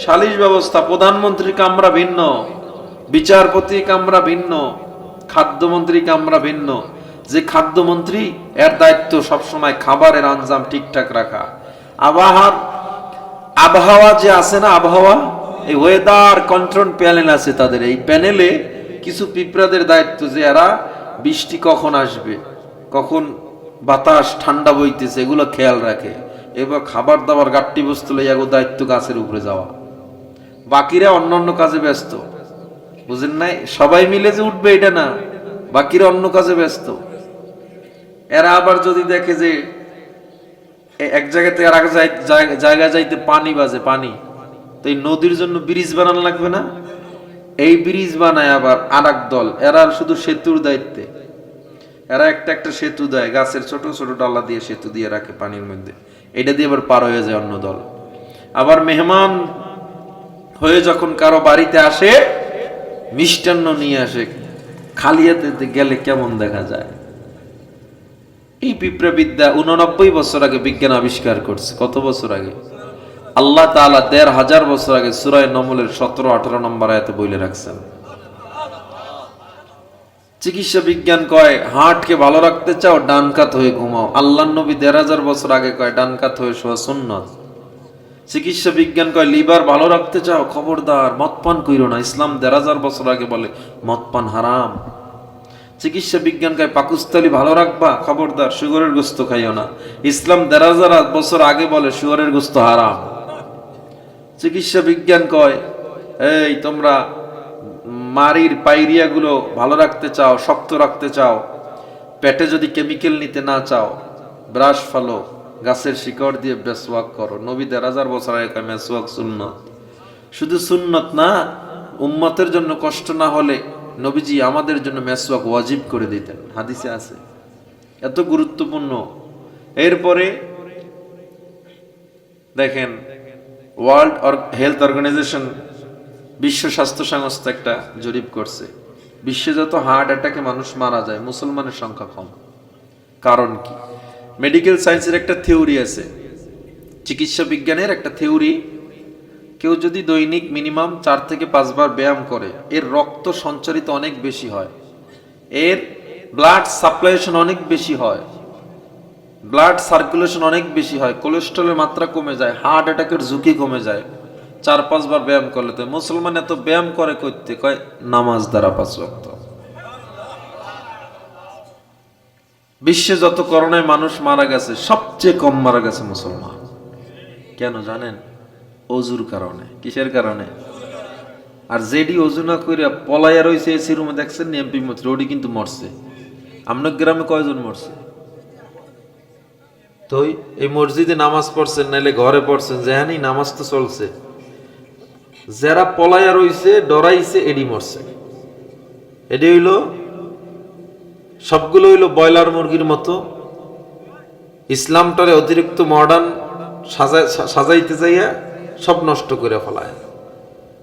সালিশ ব্যবস্থা, প্রধানমন্ত্রীর কামরা ভিন্ন, বিচারপতি কামরা ভিন্ন, খাদ্যমন্ত্রী কামরা ভিন্ন। যে খাদ্যমন্ত্রী, এর দায়িত্ব সবসময় খাবারের আঞ্জাম ঠিকঠাক রাখা। আবহাওয়া যে আছে না, আবহাওয়া, এই ওয়েদার কন্ট্রোল প্যানেল আছে তাদের। এই প্যানেলে কিছু পিঁপড়াদের দায়িত্ব যে এরা বৃষ্টি কখন আসবে, কখন বাতাস ঠান্ডা বইতেছে, এগুলো খেয়াল রাখে। এবার খাবার দাবার গাট্টি বস্তু লইয়া দায়িত্ব গাছের উপরে যাওয়া। বাকিরা অন্য কাজে ব্যস্ত, বুঝেন নাই? সবাই মিলে যে উঠবে এটা না, বাকিরা অন্য কাজে ব্যস্ত। এরা আবার যদি দেখে যে এক জায়গা থেকে আর এক জায়গায় যাইতে পানি বাজে, পানি, তো এই নদীর জন্য ব্রিজ বানানো লাগবে না? এই ব্রিজ বানায় আবার আর এক দল, এরা শুধু সেতুর দায়িত্বে। এরা একটা সেতু দেয়, গাছের ছোট ছোট ডালা দিয়ে সেতু দিয়ে রাখে পানির মধ্যে, এটা দিয়ে আবার পার হয়ে যায় অন্য দল। আবার মেহমান হয়ে যখন কারো বাড়িতে আসে, মিষ্টান্ন নিয়ে আসে, খালি হাতে গেলে কেমন দেখা যায়। এই পিঁপড়া বিদ্যা 89 বছর আগে বিজ্ঞান আবিষ্কার করছে। কত বছর আগে? আল্লাহ তাআলা 1500 বছর আগে সূরা নমলের 17-18 নম্বর আয়াতে বলে রাখছেন। চিকিৎসা বিজ্ঞান কয় হার্টকে ভালো রাখতে চাও, ডান কাত হয়ে ঘুমাও। আল্লাহর নবী 1500 বছর আগে কয় ডান কাত হয়ে শোয়া সুন্নাত। চিকিৎসা বিজ্ঞান কয় লিভার ভালো রাখতে চাও, খবরদার মদ পান কইরো না। ইসলাম 1500 বছর আগে বলে মদ পান হারাম। চিকিৎসা বিজ্ঞান কয় পাকস্থলী ভালো রাখবা, খবরদার শুগরের গোস্ত খাইও না। ইসলাম 1500 বছর আগে বলে শুগরের গোস্ত হারাম। চিকিৎসা বিজ্ঞান কয়, এই তোমরা মাড়ির পাইরিয়া গুলো ভালো রাখতে চাও, শক্ত রাখতে চাও, পেটে যদি কেমিক্যাল নিতে না চাও, ব্রাশ ফালো, গাছের শিকড় দিয়ে মেসওয়াক করো। নবী ১,৫০০ বছর আগে মেসওয়াক সুন্নত। শুধু সুন্নত না, উম্মতের জন্য কষ্ট না হলে নবীজি আমাদের জন্য মেসওয়াক ওয়াজিব করে দিতেন, হাদিসে আছে। এত গুরুত্বপূর্ণ। এরপরে দেখেন, ওয়ার্ল্ড হেলথ অর্গানাইজেশন, বিশ্ব স্বাস্থ্য সংস্থা একটা জরিপ করছে, বিশ্বে যত হার্ট অ্যাটাকে মানুষ মারা যায় মুসলমানের সংখ্যা কম। কারণ কি? মেডিকেল সায়েন্সের একটা থিওরি আছে, চিকিৎসা বিজ্ঞানের একটা থিওরি, কেউ যদি দৈনিক মিনিমাম 4 থেকে 5 বার ব্যায়াম করে, এর রক্ত সঞ্চারিত অনেক বেশি হয়, এর ব্লাড সাপ্লাইশন অনেক বেশি হয়, ব্লাড সার্কুলেশন অনেক বেশি হয়, কোলেস্ট্রলের মাত্রা কমে যায়, হার্ট অ্যাটাকের ঝুঁকি কমে যায় 4-5 বার ব্যায়াম করলে। তো মুসলমান এত ব্যায়াম করে করতে কয় নামাজ দ্বারা 5 ওয়াক্ত। বিশ্বে যত করোনায় মানুষ মারা গেছে সবচেয়ে কম মারা গেছে মুসলমান। কেন জানেন? অজুর কারণে। কিসের কারণে? আর যেডি অজু না কইরা পলাইয়া রইছে এসি রুমে, দেখছেন এমপি মন্ত্রী, ওডি কিন্তু মরছে। আপনার গ্রামে কয়জন মরছে? তো এই মসজিদে নামাজ পড়ছেন নাইলে ঘরে পড়ছেন, যেহানি নামাজ তো চলছে, যারা পলাইয়া রইছে ডরাইছে এডি মরছে। এডি হইল সবগুলো হইল ব্রয়লার মুরগির মতো, ইসলামটারে অতিরিক্ত মডার্ন সাজাইতে যাইয়া সব নষ্ট করে ফেলায়।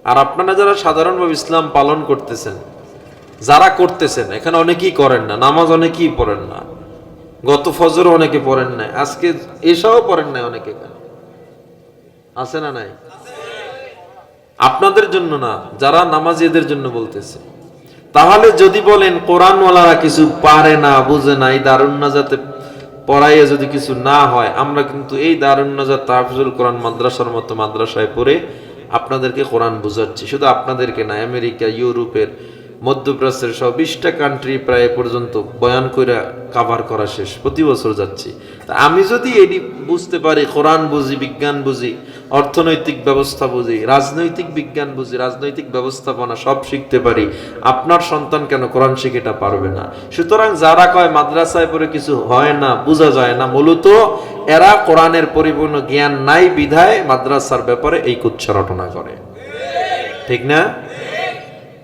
আর আপনারা যারা সাধারণভাবে ইসলাম পালন করতেছেন, যারা করতেছেন, এখানে অনেকেই করেন না, নামাজ অনেকেই পড়েন না, গত ফজর অনেকে পড়েন নাই, আজকে এসবও পড়েন নাই অনেকে, আছে না নাই? আপনাদের জন্য না, যারা নামাজীদের জন্য বলতেছে। তাহলে যদি বলেন কোরআনওয়ালারা কিছু পারে না, বুঝে না, এই দারুন নাজাতে পড়াইয়ে যদি কিছু না হয়, আমরা কিন্তু এই দারুন নাজাত তাহফিজুল কোরআন মাদ্রাসার মতো মাদ্রাসায় পড়ে আপনাদেরকে কোরআন বুঝাচ্ছি। শুধু আপনাদেরকে না, আমেরিকা, ইউরোপের, মধ্যপ্রাচ্যের সব 20টা কান্ট্রি প্রায় পর্যন্ত বয়ান করে কাভার করা শেষ, প্রতি বছর যাচ্ছি। তা আমি যদি এটি বুঝতে পারি, কোরআন বুঝি, বিজ্ঞান বুঝি, অর্থনৈতিক ব্যবস্থা বুঝি, রাজনৈতিক বিজ্ঞান বুঝি, রাজনৈতিক ব্যবস্থাপনা সব শিখতে পারি, আপনার সন্তান কেন কোরআন শিখে এটা পারবে না? সুতরাং যারা কয় মাদ্রাসায় পড়ে কিছু হয় না, বোঝা যায় না, মূলত এরা কোরআনের পরিপূর্ণ জ্ঞান নাই বিধায় মাদ্রাসার ব্যাপারে এই কুচ্ছা রটনা করে। ঠিক না?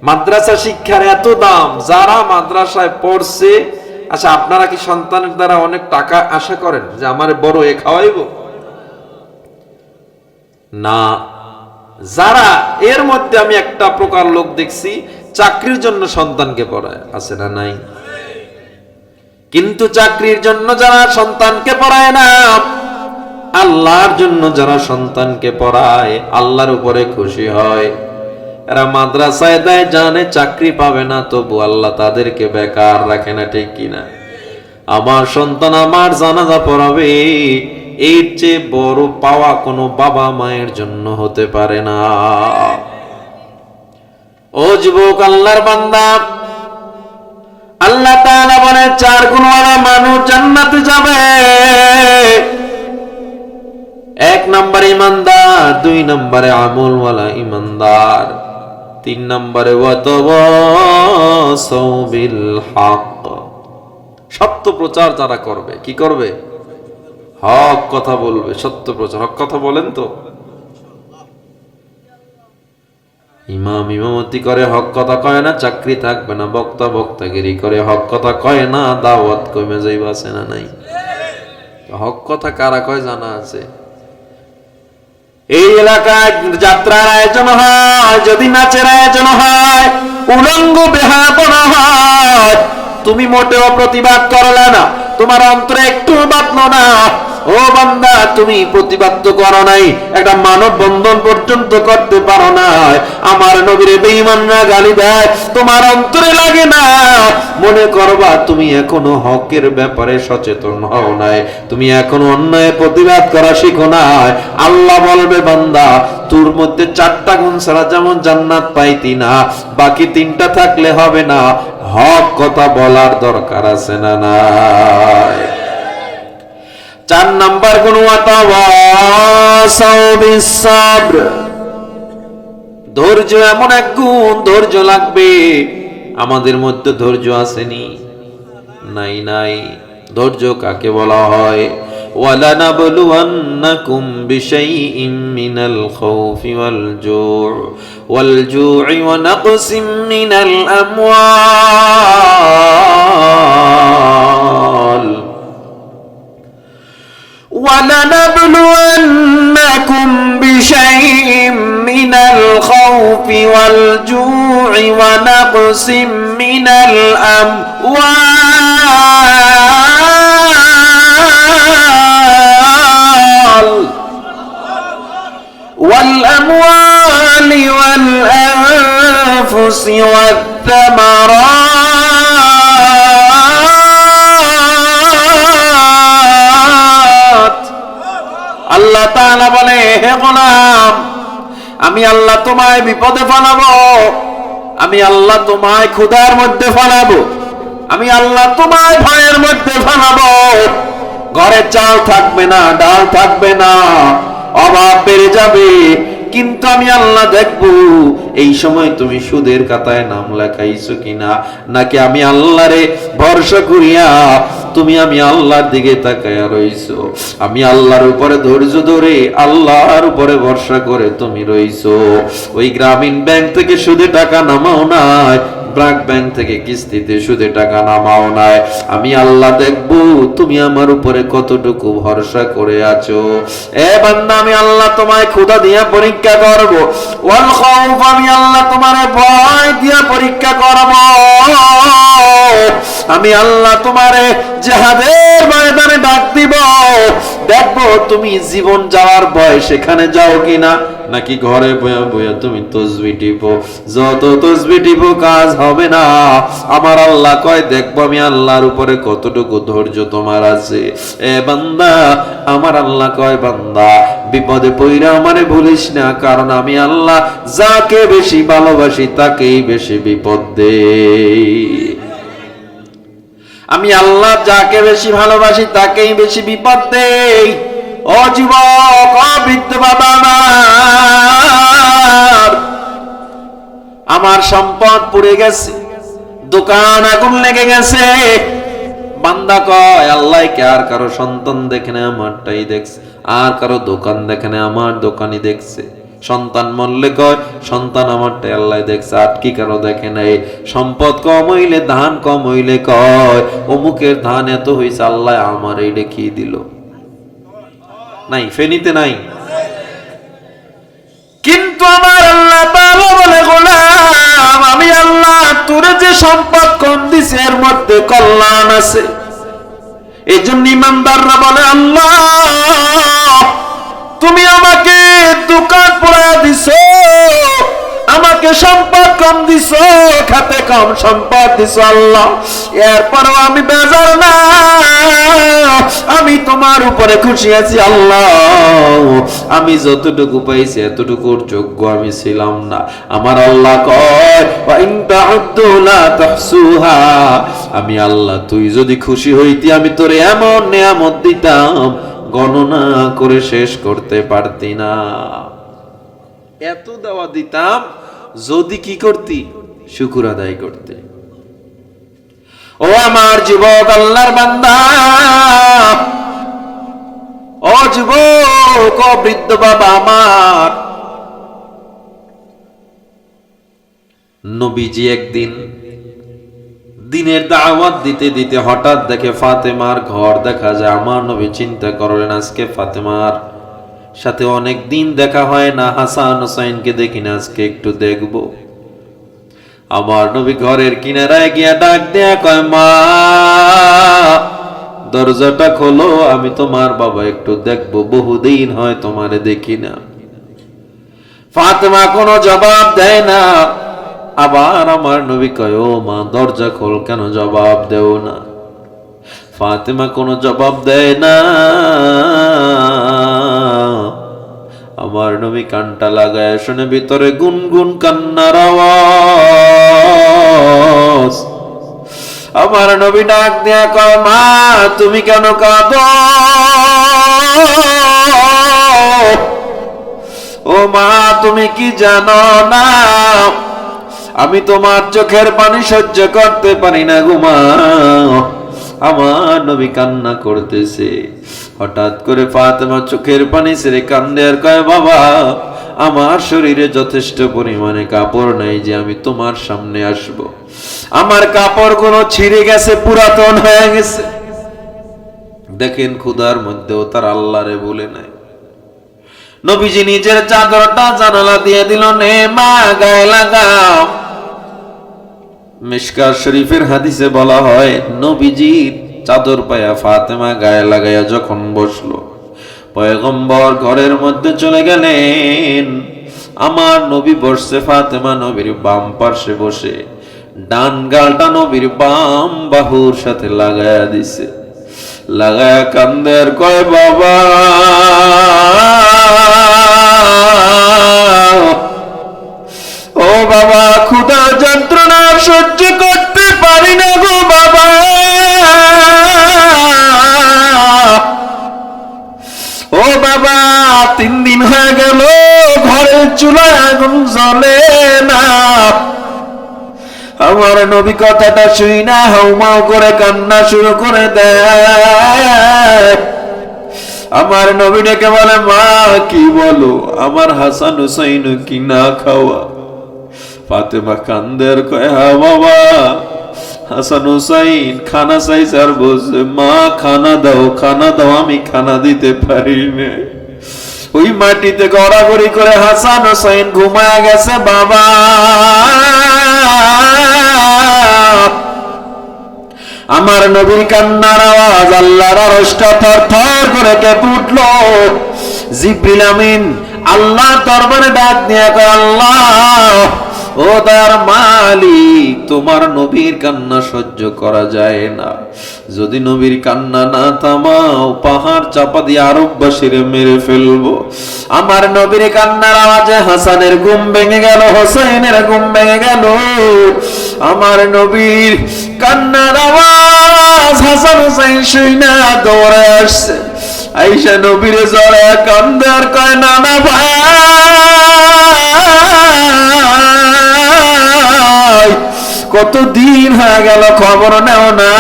মাদ্রাসা শিক্ষার এত দাম, যারা মাদ্রাসায় পড়ছে, আচ্ছা আপনারা কি সন্তানের দ্বারা অনেক টাকা আশা করেন যে আমার বড় এ খাওয়াইব? না। যারা এর মধ্যে আমি একটা প্রকার লোক দেখছি, চাকরির জন্য সন্তানকে পড়ায়, আছে না নাই? কিন্তু চাকরির জন্য যারা সন্তানকে পড়ায় না, আল্লাহর জন্য যারা সন্তানকে পড়ায়, আল্লাহর উপরে খুশি হয়, এরা মাদ্রাসায় দেয়, জানে চাকরি পাবে না, তবু আল্লাহ তাদেরকে বেকার রাখে না। ঠিক কিনা? আমার সন্তান আমার জানাজা পড়াবে, এর চেয়ে বড় পাওয়া কোনো বাবা মায়ের জন্য হতে পারে না। ও যুবক, আল্লাহর বান্দা, আল্লাহ তাআলা বলেন 4 গুণওয়ালা মানুষ জান্নাতে যাবে। 1 নম্বরে ইমানদার, 2 নম্বরে আমলওয়ালা ইমানদার, 3 নম্বরে ওয়াতাওয়াসাউ বিল হক। সত্য প্রচার যারা করবে, কি করবে? হক কথা বলবে, সত্য প্রচার। হক কথা বলেন তো? ইমাম ইমামতি করে হক কথা কয় না, চাকরি থাকবে না। বক্তা বক্তাগিরি করে হক কথা কয় না, দাওয়াত কমে যাইবে, আছে না নাই? হক কথা কারা কয় জানা আছে? এই এলাকায় যাত্রার আয়োজন হয়, যদি নাচের আয়োজন হয়, উলঙ্গ বেহাপনা হয়, তুমি মোটেও প্রতিবাদ করলে না, তোমার অন্তরে একটু বাঁধলো না। ও বান্দা, তুমি প্রতিবাদ তো করো নাই, একটা মানব বন্ধন পর্যন্ত করতে পারো না। আমার নবীর বেঈমানরা গালি দেয়, তোমার অন্তরে লাগে না। মনে করবা তুমি এখনো হকের ব্যাপারে সচেতন হও নাই, তুমি এখনো অন্যায় প্রতিবাদ করা শিখো নাই। আল্লাহ বলবে, বান্দা, তোর মধ্যে 4টা গুণ ছাড়া যেমন জান্নাত পাইতি না, বাকি 3টা থাকলে হবে না। হক কথা বলার দরকার আছে না নাই? 4 নাম্বার গুণ ওয়াতাওয়াসাউ বিস সাবর, ধৈর্য এমন এক গুণ, ধৈর্য লাগবে। আমাদের মধ্যে ধৈর্য আসেনি, নাই নাই। ধৈর্য কাকে বলা হয়? وَلَنَبْلُوَنَّكُمْ بِشَيْءٍ مِّنَ الْخَوْفِ وَالْجُوعِ وَنَقْصٍ مِّنَ الْأَمْوَالِ وَلَنَبْلُوَنَّكُمْ بِشَيْءٍ مِّنَ الْخَوْفِ وَالْجُوعِ وَنَقْصٍ مِّنَ والأموال والأنفس والثمرات। আল্লাহ তাআলা বলে, হে গোলাম, আমি আল্লাহ তোমায় বিপদে ফেলাবো, আমি আল্লাহ তোমায় ক্ষুধার মধ্যে ফেলাবো, আমি আল্লাহ তোমায় ভয়ের মধ্যে ফেলাবো। ঘরে চাল থাকবে না, ডাল থাকবে না, অভাব বেড়ে যাবে। কিন্তু আমি আল্লাহ দেখবো এই সময় তুমি সুদের খাতায় নাম লেখাইছো কিনা, নাকি আমি আল্লাহরে ভরসা করিয়া তুমি আমি আল্লাহর দিকে তাকায়া রইছো। আমি আল্লাহর উপরে ধৈর্য ধরে আল্লাহর উপরে ভরসা করে তুমি রইছো। ওই গ্রামীণ ব্যাংক থেকে সুদে টাকা নামাও নাই, ব্র্যাক ব্যাংক থেকে কিস্তিতে সুদে টাকা নামাও নাই। আমি আল্লাহ দেখবো তুমি আমার উপরে কতটুকু ভরসা করে আছো। এ বান্দা, আমি আল্লাহ তোমায় ক্ষুধা দিয়া পরীক্ষা করব, ওয়াল খাউফ, আমি আল্লাহ তোমারে ভয় দিয়া পরীক্ষা করব। আমি আল্লাহ তোমারে জিহাদের ময়দানে ডাক দিব, দেখবো তুমি জীবন যাওয়ার ভয় সেখানে যাও কিনা, নাকি ঘরে বয়া বয়া তুমি তসবিহ টিপো। যত তসবিহ টিপো কাজ হবে না। আমার আল্লাহ কয়, দেখবো আমি আল্লাহর উপরে কতটুকু ধৈর্য তোমার আছে। এ বান্দা, আমার আল্লাহ কয়, বান্দা বিপদে পইরা আমারে ভুলিস না, কারণ আমি আল্লাহ যাকে বেশি ভালোবাসি তাকেই বেশি বিপদ দেই। আমি আল্লাহ যাকে বেশি ভালোবাসি তাকেই বেশি বিপদ দেই। ও যুবক, ও বৃদ্ধ বাবা, আমার সম্পদ পুড়ে গেছে, দোকান আগুন লেগে গেছে। বান্দা কয়, আল্লাহ কে আর কারো সন্তান দেখে না, আমারটাই দেখছে। আর কারো দোকান দেখে না, আমার দোকানই দেখছে। সন্তান মরলে কয়, সন্তান আমারটাই আল্লাহ দেখছে, আর কি কারো দেখে নাই। সম্পদ কম হইলে, ধান কম হইলে কয়, অমুকের ধান এত হইছে, আল্লাহ আমার এই দেখিয়ে দিল। নাই, ফেনীতে নাই। কিন্তু আমার আল্লাহ তাআলা বলে, গোলাম, আমি আল্লাহ তোরে যে সম্পদ কম দিছি এর মধ্যে কল্যাণ আছে। এই জন্য ইমানদাররা বলে, আল্লাহ তুমি আমাকে দোকান পোড়ায়া দিছো, আমাকে সম্পদ কম দিছো, খাতে কম সম্পদ দিছো আল্লাহ, এরপরও আমি বেজার না, আমি তোমার উপরে খুশি আছি আল্লাহ। আমি যতটুকু পাইছি এতটুকুর যোগ্য আমি ছিলাম না। আমার আল্লাহ কয়, ওয়া ইন তা'উদ্দু লা তাহসুহা, আমি আল্লাহ তুই যদি খুশি হইতি আমি তোরে এমন নিয়ামত দিতাম গণনা করে শেষ করতে পারতি না। এত দেওয়া দিতাম যদি কি করতি, শুকর আদায় করতে। ও আমার যুবক, আল্লাহর বান্দা, ও যুবক, ও বৃদ্ধ বাবা আমার, নবীজি একদিন দিনের দাওয়াত দিতে দিতে হঠাৎ দেখে ফাতেমার ঘর দেখা যায়। আমার নবী চিন্তা করলেন, আজকে ফাতেমার সাথে অনেক দিন দেখা হয় না, হাসান হোসাইনকে দেখি না, আজকে একটু দেখব। আমার নবী ঘরের কিনারায় গিয়া ডাক দেয়া কয়, মা দরজাটা খোলো, আমি তোমার বাবা একটু দেখবো, বহুদিন হয় তোমারে দেখি না। ফাতেমা কোনো জবাব দেয় না। আবার আমার নবী কয়, ও মা দরজা খোল, কেন জবাব দেও না? ফাতেমা কোনো জবাব দেয় না। আমার নবী কানটা লাগায় শুনে ভিতরে গুনগুন কান্নার আওয়াজ। আমার নবী ডাক দিয়া কয়, মা তুমি কেন কাঁদো? ও ও মা, তুমি কি জানো না আমি তোমার চোখের পানি সহ্য করতে পারি না গো মা। আমার নবী কান্না করতেছে। হঠাৎ করে ফাতেমা চোখের পানি ছেড়ে কান্দে আর কয়, বাবা আমার শরীরে যথেষ্ট পরিমাণে কাপড় নাই যে আমি তোমার সামনে আসব। আমার কাপড়গুলো ছিঁড়ে গেছে, পুরাতন হয়ে গেছে। দেখেন ক্ষুধার মধ্যেও তার আল্লাহরে বলে নাই। নবীজি নিজের চাদরটা জানালা দিয়ে দিল, নে মা গায়ে লাগাও। মিশকাত শরীফের হাদিসে বলা হয়, নবীজির চাদর পায়া ফাতেমা গায়ে লাগাইয়া যখন বসলো, পয়গম্বর ঘরের মধ্যে চলে গেলেন। আমার নবী বসছে ফাতেমা নবীর বাম পার্শ্বে বসে, ডান গালটা নবীর বাম বাহুর সাথে লাগায়া দিছে। লাগায়া কান্দে আর কয়, বাবা ও বাবা, ক্ষুধার যন্ত্রণা সহ্য করতে পারি না গো বাবা। ও বাবা, 3 দিন হয়ে গেল ঘরের চুলায় আগুন জ্বলে না। আমার নবী কথাটা শুই না হাউমাউ করে কান্না শুরু করে দেয়। আমার নবী ডেকে বলে, মা কি বলো, আমার হাসান হুসাইন কি না খাওয়া? ফাতেমা কান্দের কয়, হ্যাঁ বাবা, হাসান হুসাইন খানা চাইছে আর বলছে, মা খানা দাও, খানা দাও, আমি খানা দিতে পারি না। ওই মাটিতে গড়াগড়ি করে হাসান হুসাইন ঘুমায় গেছে বাবা। আমার নবীর কান্নার আওয়াজ আল্লাহর আরশটা থরথর করে কেঁপে উঠল। জিবরিল আমিন আল্লাহর দরবারে ডাক দিয়ে কয়, আল্লাহ ও তার মালিক, তোমার নবীর কান্না সহ্য করা যায় না। যদি নবীর কান্না না থামাও, পাহাড় চাপা দিয়ে আরববাসীরে মেরে ফেলবো। আমার নবীর কান্নার আওয়াজে হাসানের ঘুম ভেঙে গেল, হোসেনের ঘুম ভেঙে গেল। আমার নবীর কান্নার আওয়াজ হাসান হোসেন শুইনা দৌড়ে আসছে। আইসা নবীরে জড়ায় কান্দে আর কয়, নানা ভাই কতদিন হয়ে গেল খবর নেও না।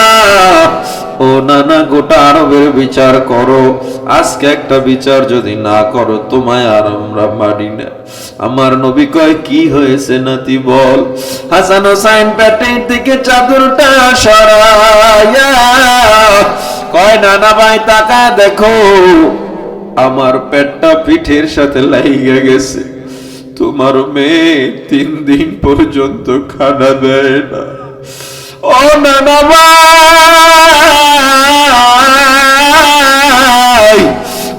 ও নানা, গোটা আরবের বিচার করো, আজকে একটা বিচার যদি না করো তোমায় আর আমরা মানি না। আমার নবী কয়, কি হয়েছে নাতি বল। হাসান হোসাইন পেটের দিকে চাদরটা সরাইয়া কয়, নানা ভাই তাকায় দেখো, আমার পেটটা পিঠের সাথে লাগিয়ে গেছে। তোমার মেয়ে 3 দিন পর্যন্ত খানা দেয় না। ও নানা ভাই,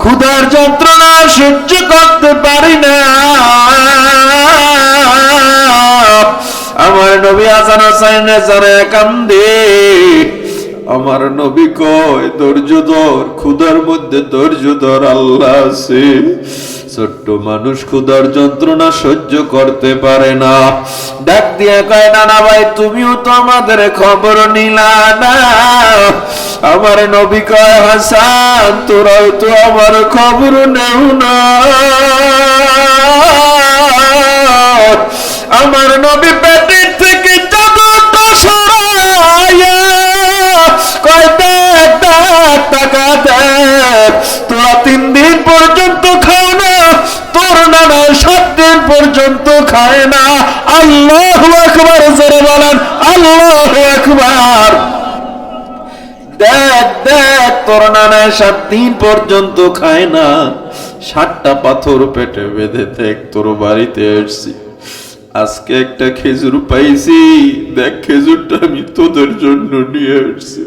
ক্ষুধার যন্ত্রণা সহ্য করতে পারি না। আমার নবী হাসান হোসেনের জরে কান্দে। আমার নবী কয়, ধৈর্য ধর, ক্ষুধার মধ্যে ধৈর্য ধর, আল্লাহ আছে। ছোট্ট মানুষ ক্ষুধার যন্ত্রণা সহ্য করতে পারে না। ডাক দিয়ে কয়, নানা ভাই তুমিও তো আমাদের খবর নিলা না। আমার নবী কয়, হাসান তোরাও তো আমার খবর নেও না। আমার নবী পেটের থেকে চাদরটা সরাইয়া কয়, দেখ দেখ, টাকা দেখ, তোরা 3 দিন পর্যন্ত খাও না, তোর নানা 7 দিন পর্যন্ত খায় না। আল্লাহু আকবার, জোরে বলেন আল্লাহু আকবার। দেখ দেখ, তোর নানা 7 দিন পর্যন্ত খায় না। 7টা পাথর পেটে বেঁধে দেখ তোর বাড়িতে এসছি। আজকে একটা খেজুর পাইছি, দেখ খেজুরটা আমি তোদের জন্য নিয়ে এসছি।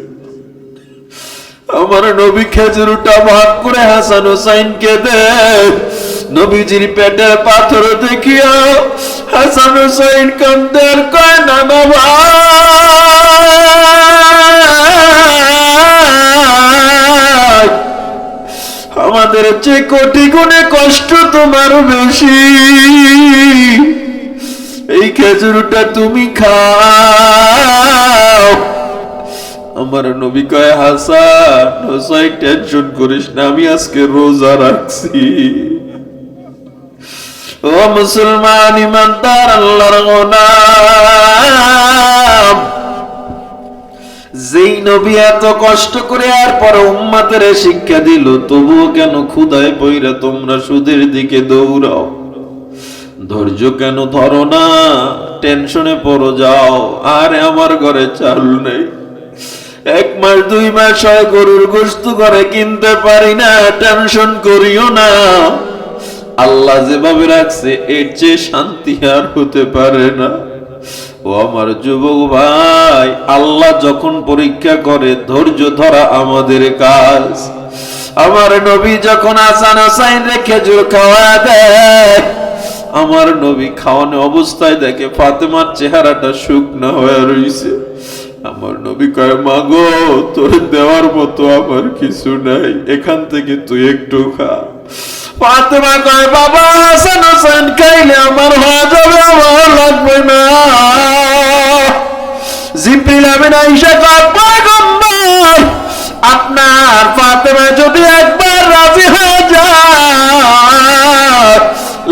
আমার নবী খেজুরটা ভাগ করে হাসান হোসাইনকে দেয়। নবীজির পেটের পাথর দেখিয়া হাসান হোসাইন কান্দে আর কয়, নানা ভাই, আমাদের চেয়ে কোটি গুণে কষ্ট তোমার বেশি। এই খেজুরটা তুমি খাও। আমার নবী কয়, হাসান হোসাইন টেনশন করিস না, আমি আজকে রোজা রাখছি। ও মুসলমান ইমানদার আল্লাহর গোলাম, যেই নবী এত কষ্ট করে আর পরে উম্মতের শিক্ষা দিল, তবুও কেন ক্ষুধায় পইরা তোমরা সুদের দিকে দৌড়াও? ধৈর্য কেন ধরো না? টেনশনে পড়ো যাও, আরে আমার ঘরে চাল নেই, 1 মাস 2 মাস হয় গরুর গোশত করে কিনতে পারি না, টেনশন করিও না। আল্লাহ যেভাবে রাখছে এর চেয়ে শান্তি আর হতে পারে না। ও আমার যুবক ভাই, আল্লাহ যখন পরীক্ষা করে ধৈর্য ধরা আমাদের কাজ। আমার নবী যখন হাসান হুসাইন রে খেজুর খাওয়া দেয়, আমার নবী খাওয়ানো অবস্থায় দেখে ফাতেমার চেহারাটা শুকনো হয়ে রইছে। আমার নবী কয়, মা গো, তোর দেওয়ার মতো আমার কিছু নাই, এখান থেকে তুই একটু খা। ফাতেমা কয়, বাবা হাসান হুসাইন খাইলে আমার হয়ে যাবে, আমার লাগবে না। জিবরিল আমিন আয়েশা কয়, পয়গম্বর, আপনার ফাতেমা যদি একবার রাজি হয়ে যায়,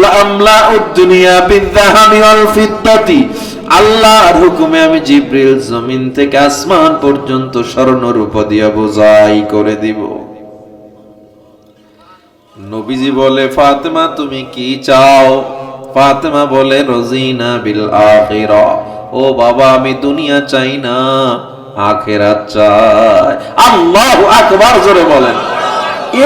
লামলাউদ দুনিয়া বিযযাহাবি ওয়াল ফিদ্দাতি, আল্লাহর হুকুমে আমি জিবরিল জমিন থেকে আসমান পর্যন্ত স্বর্ণ রূপ দিয়া বোঝাই করে দিব। নবীজি বলে, ফাতেমা তুমি কি চাও? ফাতেমা বলে, রজিনা বিল আখিরা। ও বাবা, আমি দুনিয়া চাই না, আখিরাত চাই। আল্লাহু আকবার, জোরে বলেন।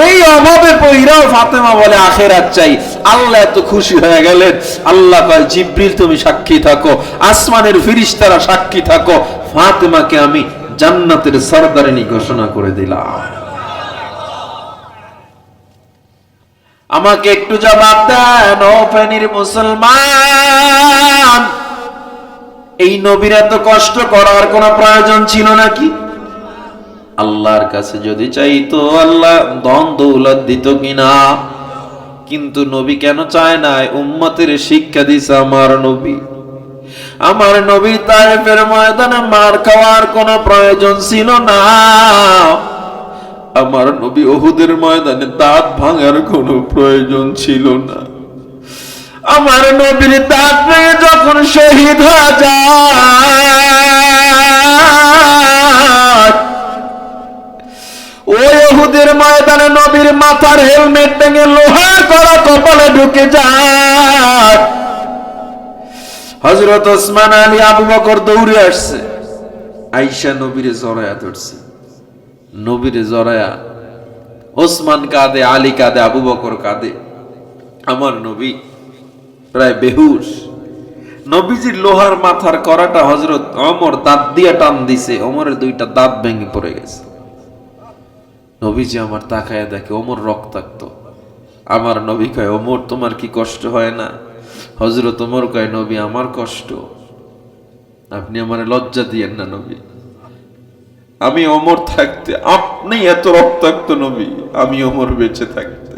এই অভাবে পইরাও ফাতেমা বলে আখিরাত চাই। আল্লাহ এত খুশি হয়ে গেলেন। আল্লাহ কয়, জিবরিল তুমি সাক্ষী থাকো, আসমানের ফেরেশতারা সাক্ষী থাকো, ফাতেমাকে আমি জান্নাতের সরদারিনী ঘোষণা করে দিলাম। আমাকে একটু জবাব দেন ও ফেনীর মুসলমান, এই নবীর এত কষ্ট করার কোনো প্রয়োজন ছিল নাকি? আল্লাহর কাছে যদি চাইতো আল্লাহ ধন দৌলত দিত কিনা? কিন্তু নবী কেন চায় না? উম্মতের শিক্ষা দিছে আমার নবী। আমার নবী তায়েফের ময়দানে মার খাওয়ার কোনো প্রয়োজন ছিল না। আমার নবী উহুদের ময়দানে দাঁত ভাঙার কোনো প্রয়োজন ছিল না। আমার নবীর দাঁত ভেঙে যখন শহীদ হয়ে যায়, ওই উহুদের ময়দানে নবীর মাথার হেলমেট ভেঙে লোহা করা কপালে ঢুকে যায়। হযরত ওসমান আলী আবু বকর দৌড়ে আসছে, আয়েশা নবীরে জড়ায়া ধরছে। নবীরে জড়ায়া ওসমান কাঁদে, আলী কাঁদে, আবু বকর কাঁদে। আমার নবী প্রায় বেহুশ। নবীজির লোহার মাথার করাটা হযরত ওমর দাঁত দিয়ে টান দিছে, ওমরের 2টা দাঁত ভেঙে পড়ে গেছে। নবীজি আমার তাকায়া দেখে ওমর রক্তাক্ত। আমার নবী কয়, ওমর তোমার কি কষ্ট হয় না? হযরত ওমর কয়, নবী আমার কষ্ট, আপনি আমার লজ্জা দিয়েন না নবী। আমি ওমর থাকতে আপনি এত রক্তাক্ত নবী, আমি ওমর বেঁচে থাকতে,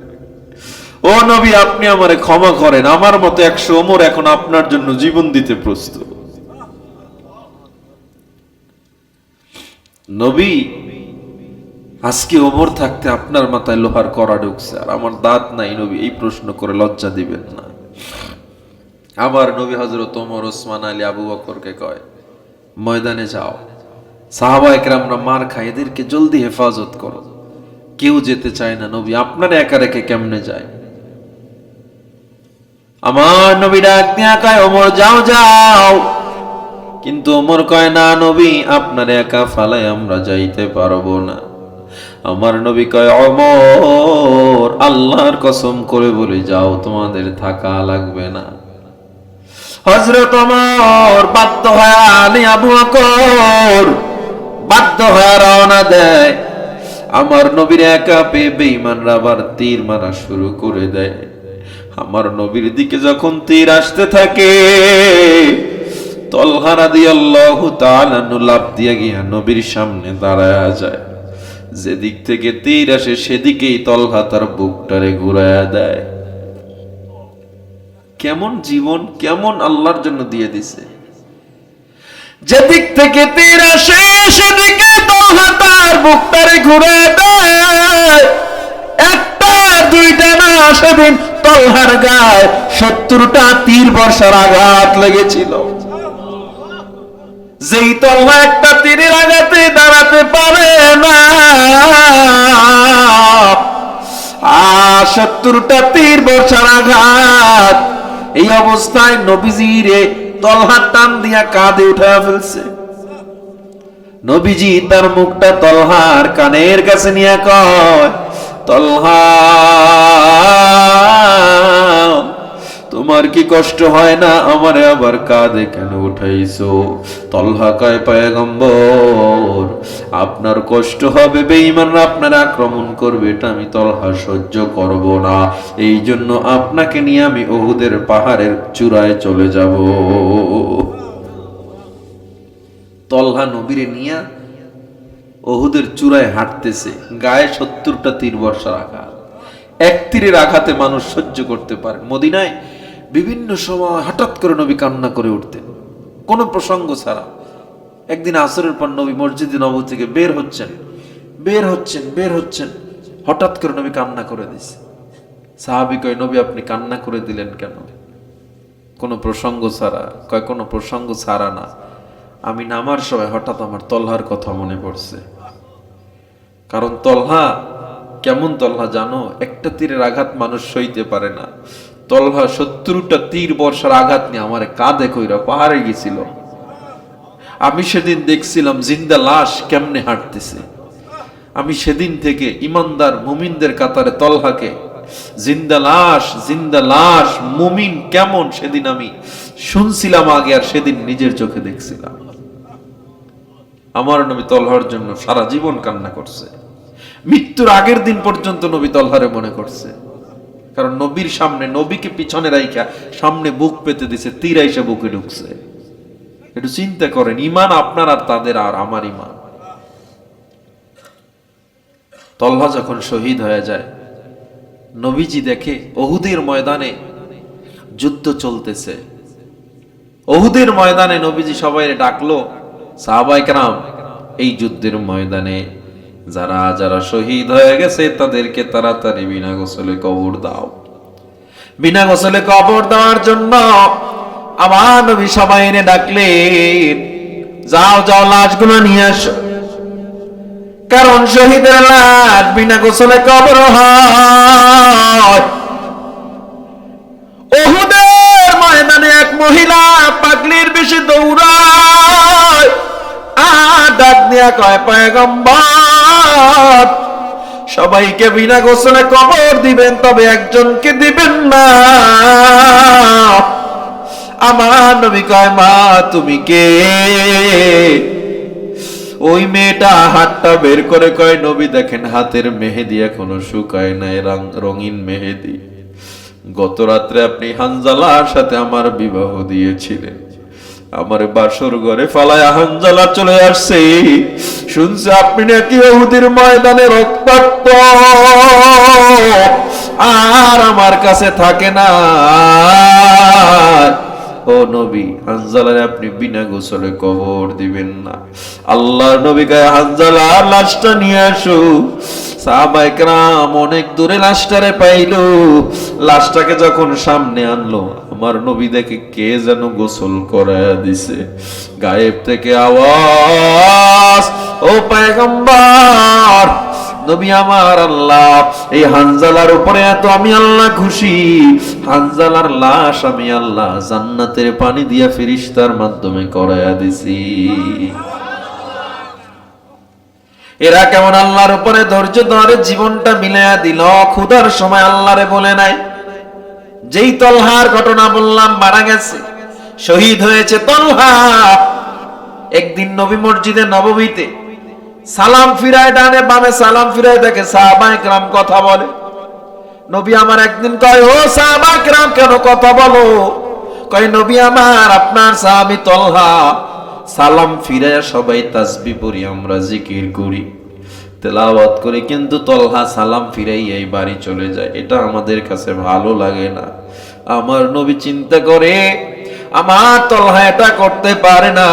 ও নবী আপনি আমারে ক্ষমা করেন, আমার মতো 100 ওমর এখন আপনার জন্য জীবন দিতে প্রস্তুত। নবী, আজকে ওমর থাকতে আপনার মাথায় লোহার কড়া ঢুকছে আর আমার দাঁত নাই, নবী এই প্রশ্ন করে লজ্জা দিবেন না। আমার নবী হযরত ওমর, ওসমান আলী, আবু বকরকে কয়, ময়দানে যাও, সাহাবায়ে কেরামরা মার খায়, এদেরকে জলদি হেফাজত করো। কেউ যেতে চায় না। নবী আপনার একা রেখে কেমনে যায়? আমার নবী ডাক দিয়া কয়, ওমর যাও যাও। কিন্তু ওমর কয়, না নবী, আপনার একা ফালাই আমরা যাইতে পারবো না। আমার নবী কয়, ওমর আল্লাহর কসম করে বলে যাও, তোমাদের থাকা লাগবে না। হযরত ওমর বাধ্য হয়ে আলী আবু বকর বাধ্য হয়ে রওনা দেয়। আমার নবীর একা পেয়ে বেঈমানরা আবার তীর মারা শুরু করে দেয়। আমার নবীর দিকে যখন তীর আসতে থাকে, তলহা রাদিয়াল্লাহু তাআলা লাফ দিয়ে গিয়া নবীর সামনে দাঁড়ায়া যায়। যেদিক থেকে তীর আসে সেদিকেই তলহা তার বুকটারে ঘুরায়া দেয়। কেমন জীবন, কেমন আল্লাহর জন্য দিয়ে দিছে। যেদিক থেকে তীর আসে সেদিকে তলহা তার বুকটারে ঘুরায়া দেয়। একটা দুইটা না, সেদিন তলহার গায়ে 70টা তীর বর্ষার আঘাত লেগেছিল। যেই তলহা একটা তীরের আঘাতে দাঁড়াতে পারে না, 70টা তীর বর্ষার আঘাত। এই অবস্থায় নবীজিরে তলহার টান দিয়া কাঁধে উঠে ফেলছে। নবীজি তার মুখটা তলহার কানের কাছে নিয়ে কয়, তলহা তোমার কি কষ্ট হয় না? আমারে আবার কাঁধে কেন উঠাইছো? তলহা কয়, পয়গম্বর আপনার কষ্ট হবে, বেঈমানরা আপনার আক্রমণ করবে, এটা আমি তলহা সহ্য করব না। এই জন্য আপনাকে নিয়ে আমি উহুদের পাহাড়ের চূড়ায় চলে যাব। তলহা নবীরে নিয়ে উহুদের চূড়ায় হাঁটতেছে, গায়ে 70টা তীর বর্ষার আঘাত। এক তীরের আঘাতে মানুষ সহ্য করতে পারে। মদিনায় বিভিন্ন সময় হঠাৎ করে নবী কান্না করে উঠতেন, কোনো প্রসঙ্গ ছাড়া। একদিন আসরের পর নবী মসজিদে নববী থেকে বের হচ্ছেন, হঠাৎ করে নবী কান্না করে দিছে। সাহাবী কয়, নবী আপনি কান্না করে দিলেন কেন? কোনো প্রসঙ্গ ছাড়া? কয়, কোনো প্রসঙ্গ ছাড়া না, আমি নামার সময় হঠাৎ আমার তলহার কথা মনে পড়ছে। কারণ তলহা কেমন তলহা জানো? একটা তীরের আঘাত মানুষ সইতে পারে না। তলহা 70টা তীর বর্ষার আঘাত নিয়ে আমার কাঁধে কইরা পাহাড়ে গেছিল। আমি সেদিন দেখছিলাম জিন্দা লাশ কেমনে হাঁটতেছে। আমি সেদিন থেকে ইমানদার মুমিনদের কাতারে তলহাকে জিন্দা লাশ মুমিন কেমন সেদিন আমি শুনছিলাম আগে, আর সেদিন নিজের চোখে দেখছিলাম। আমার নবী তলহার জন্য সারা জীবন কান্না করছে। মৃত্যুর আগের দিন পর্যন্ত নবী তলহারে মনে করছে। কারণ নবীর সামনে, নবীকে পিছনে রাইখা সামনে বুক পেতে দিছে, তীর আইসা বুকে ঢুকছে। একটু চিন্তা করেন, ইমান আপনার আর তাদের আর আমার ইমান। তলহা যখন শহীদ হয়ে যায়, নবীজি দেখে উহুদের ময়দানে যুদ্ধ চলতেছে। উহুদের ময়দানে নবীজি সবাই ডাকলো, সাহাবায়ে কেরাম এই যুদ্ধের ময়দানে যারা যারা শহীদ হয়ে গেছে তাদেরকে তাড়াতাড়ি বিনা গোসলে কবর দাও। বিনা গোসলে কবর দেওয়ার জন্য আমার নবী সবাই এনে ডাকলেন, যাও লাশগুলো নিয়ে আসো। কারণ শহীদের লাশ বিনা গোসলে কবর হয়। উহুদের ময়দানে এক মহিলা পাগলির বেশি দৌড়ায়, আর ডাক দিয়া কয়, পয়গম্বর সবাইকে বিনা গোসলে কবর দিবেন, তবে একজনকে দিবেন না। আমার নবী কয়, মা তুমি কে? ওই মেয়েটা হাতটা বের করে কয়, নবী দেখেন হাতের মেহেদি এখনো শুকায় নাই, রঙিন মেহেদি। গত রাত্রে আপনি হানজালার সাথে আমার বিবাহ দিয়েছিলেন, আমার বাসর ঘরে ফালায়া হানজালা চলে আসছে, শুনছে আপনি নাকি উহুদের ময়দানে রক্তাক্ত, আর আমার কাছে থাকে না। ও নবী, হানজালারে আপনি বিনা গোসলে কবর দিবেন না। আল্লাহর নবী কয়, হানজালা লাশটা নিয়ে আসো। সাহাবায়ে কেরাম অনেক দূরে লাশটারে পাইলো। লাশটাকে যখন সামনে আনলো, আমার নবী দেখে কে যেন গোসল করায়া দিছে। গায়েব থেকে আওয়াজ, ও পয়গম্বর, নবী আমার, আল্লাহ এই হানজালার উপরে এত আমি আল্লাহ খুশি, হানজালার লাশ আমি আল্লাহ জান্নাতের পানি দিয়া ফেরেশতার মাধ্যমে করায়া দিছি। এরা কেমন আল্লাহর উপরে ধৈর্য ধরে জীবনটা মিলাইয়া দিল। ক্ষুধার সময় আল্লাহরে বলে নাই। যেই তলহার ঘটনা বললাম, মারা গেছে, শহীদ হয়েছে তলহা। একদিন নবী মসজিদে নববীতে সালাম ফিরায়, ডানে বামে সালাম ফিরায় দেখে সাহাবায়ে কেরাম কথা বলে। নবী আমার একদিন কয়, ও সাহাবায়ে কেরাম কেন কথা বলো? কয়, নবী আমার, আপনার সাহাবী তলহা সালাম ফিরায় সবাই তাসবিহ পড়ি, আমরা জিকির করি, তেলাওয়াত করি, কিন্তু তলহা সালাম ফিরাই এই বাড়ি চলে যায়, এটা আমাদের কাছে ভালো লাগে না। আমার নবী চিন্তা করে, আমার তলহা এটা করতে পারে না।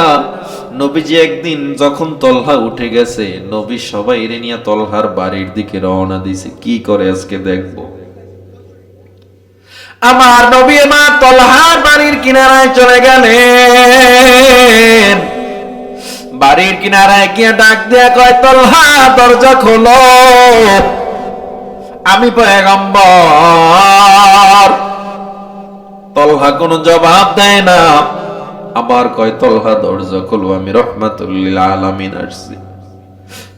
নবীজি একদিন যখন তলহা উঠে গেছে, নবী সবাই এনে নিয়ে তলহার বাড়ির দিকে রওনা দিছে। কি করে আজকে দেখবো। আমার নবী মা তলহার বাড়ির কিনারায় চলে গেলেন। বাড়ির কিনারায় গিয়ে ডাক দিয়ে কয়, তলহা দরজা খোলো, আমি পয়গম্বর। তলহা কোনো জবাব দেয় না। আবার কয়, তলহা দরজা খোলো, আমি রহমাতুল লিল আলামিন আসছি।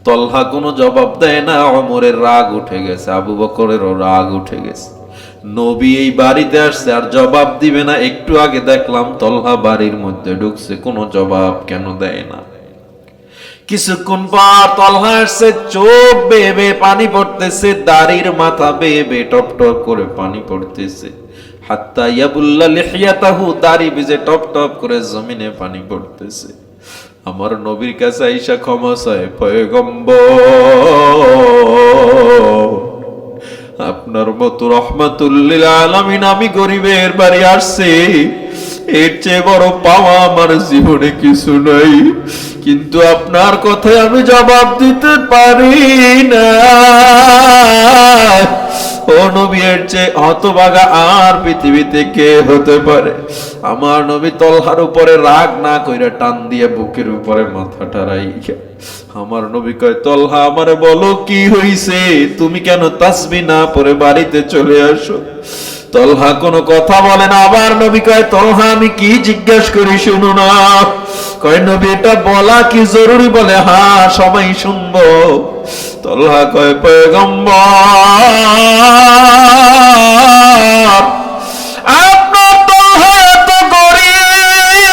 তলহা কোনো জবাব দেয় না। ওমরের রাগ উঠে গেছে, আবু বকরেরও রাগ উঠে গেছে। নবী এই বাড়িতে আসছে আর জবাব দিবে না। একটু আগে দেখলাম তলহা বাড়ির মধ্যে ঢুকছে, কোনো জবাব কেন দেয় না? কিছুক্ষণ পর তলহা আসছে, চোখ বেয়ে বেয়ে পানি পড়তেছে, দাড়ির মাথা বেয়ে বেয়ে টপ টপ করে পানি পড়তেছে। হাত্তা ইয়াবুল্লা লিহিয়াতাহু, দাড়ি ভিজে টপ টপ করে জমিনে পানি পড়তেছে। আমার নবীর কাছে আইসা ক্ষমা চায়, পয়গম্বর আপনার মতো রহমাতুল লিল আলামিন, আমি গরিবের বাড়ি আসছি, এর চেয়ে বড় পাওয়া আমার জীবনে কিছু নাই, কিন্তু আপনার কথায় আমি জবাব দিতে পারি না। ও নবী, এর চেয়ে হতভাগা আর পৃথিবীতে কে হতে পারে? আমার নবী তলহার উপরে রাগ না কইরা টান দিয়ে বুকের উপরে মাথাটা রাইখা আমার নবী কয়, তলহা আমারে বলো কি হইছে, তুমি কেন তাসবিহ না পরে বাড়িতে চলে আসো? তলহা কোনো কথা বলে না। আবার নবী কয়, তলহা আমি কি জিজ্ঞাসা করি শুনো না। কয়, নবী এটা বলা কি জরুরি? বলে, হ্যাঁ সবাই শুনবো। তলহা কয়, পয়গম্বর আপনার তলহা এত গরিব,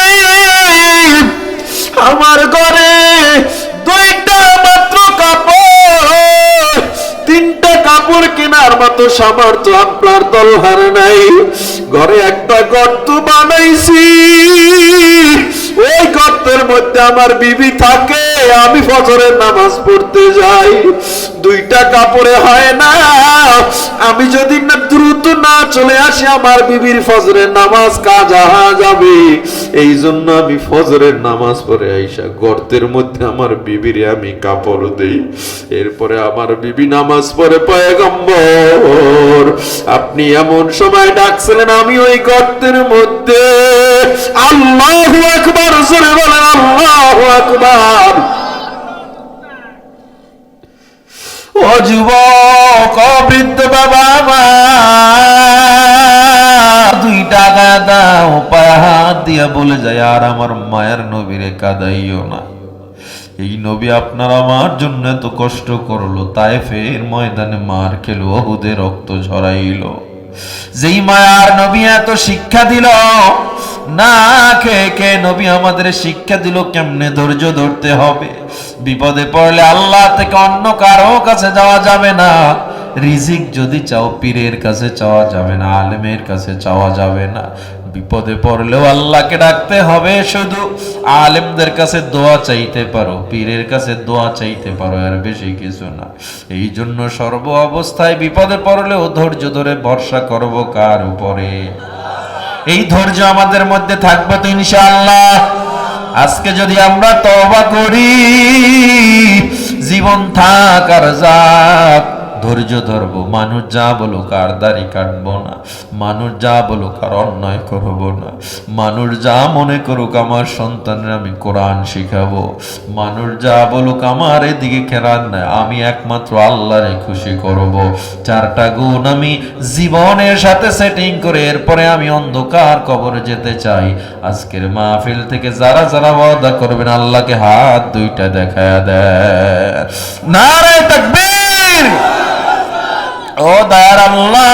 আমার ঘরে দুইটা মাত্র কাপড়, তিনটা কাপড় কেনার মতো সামর্থ্য আপনার তলহার নাই। ঘরে একটা গর্ত বানাইছি, ওই গর্তের মধ্যে আমার বিবি থাকে, আমি ফজরের নামাজ পড়তে যাই, দুইটা কাপড়ে হয় না। আমি যদি না দ্রুত না চলে আসি, আমার বিবির ফজরের নামাজ কাজা যাবে। এই জন্য আমি ফজরের নামাজ পড়ে আইসা গর্তের মধ্যে আমার বিবিরে আমি কাপড় দেই। এরপরে আমার বিবি নামাজ পড়ে। পয়গম্বর আপনি এমন সময় ডাকছিলেন, আমি ওই গর্তের মধ্যে। আল্লাহু আকবার, জোরে বলেন আল্লাহু আকবার। ও যুবক, ও বৃদ্ধ বাবা মা, দুই টাকা দাও, পায়ে হাত দিয়া বলে যায়, আর আমার মায়ের নবীরে কাঁদাইও না। এই নবী আপনার আমার জন্য এত কষ্ট করলো, তায়েফের ময়দানে মার খেলো, উহুদে রক্ত ঝরাইলো। যেই মায়ার নবী এত শিক্ষা দিল, না খেয়ে খেয়ে নবী আমাদের শিক্ষা দিল কেমনে ধৈর্য ধরতে হবে। বিপদে পড়লে আল্লাহ থেকে অন্য কারো কাছে যাওয়া যাবে না। রিজিক যদি চাও পীরের কাছে চাওয়া যাবে না, আলেমের কাছে চাওয়া যাবে না। বিপদে পড়লেও আল্লাহকে ডাকতে হবে শুধু। আলেমদের কাছে দোয়া চাইতে পারো, পীরের কাছে দোয়া চাইতে পারো, আর বেশি কিছু না। এই জন্য সর্ব অবস্থায় বিপদে পড়লেও ধৈর্য ধরে ভরসা করব কার উপরে? এই ধৈর্য আমাদের মধ্যে থাকবে তো ইনশাআল্লাহ। আজকে যদি আমরা তওবা করি, জীবন থাক আর যাক, ধৈর্য ধরবো। মানুষ যা বলুক আর দাড়ি কাটবো না, মানুষ যা বলুক আর অন্যায় করবো না, মানুষ যা মনে করুক আমার সন্তানের আমি কোরআন শিখাবো, মানুষ যা বলুক আমার এদিকে খেরান নাই, আমি একমাত্র আল্লাহরে খুশি করব। চারটা গুণ আমি জীবনের সাথে সেটিং করে এরপরে আমি অন্ধকার কবরে যেতে চাই। আজকের মাহফিল থেকে যারা যারা ওয়াদা করবেন আল্লাহকে হাত দুইটা দেখায়া দেয়। নারে তাকবীর। ও দয়ার আল্লাহ,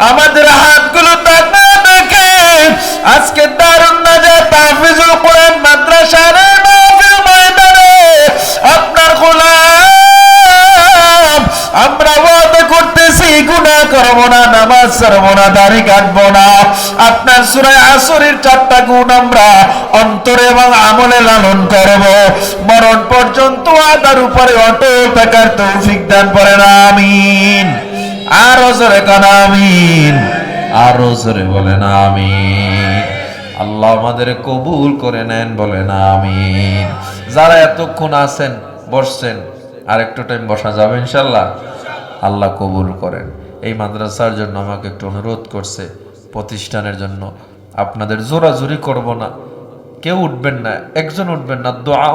আমাদের হাতগুলো তাকনা দেখে আজকে দারুন নাজাত তাহফিজুল কোরআন মাদ্রাসার মাহফিল ময়দানে আপনার গোলাম আমরা ওয়াদা করতেছি গুনাহ করব না, নামাজ ছাড়ব না, দাড়ি কাটবো না। আপনার সূরা আসরের চারটা গুণ আমরা অন্তরে এবং আমলে লালন করব। মরণ পর্যন্ত আদার উপরে অটল থাকার তৌফিক দান করেন, আমিন। আরো জোরে কান আমিন, আরো জোরে বলেন আমিন। আল্লাহ আমাদের কবুল করে নেন, বলেন আমিন। যারা এতক্ষণ আছেন বসছেন, আরেকটু টাইম বসা যাবে ইনশাআল্লাহ। আল্লাহ কবুল করেন। এই মাদ্রাসার জন্য আমাকে একটু অনুরোধ করছে, প্রতিষ্ঠানের জন্য। আপনাদের জোরাজুরি করব না, কেউ উঠবেন না, একজন উঠবেন না, দোয়া।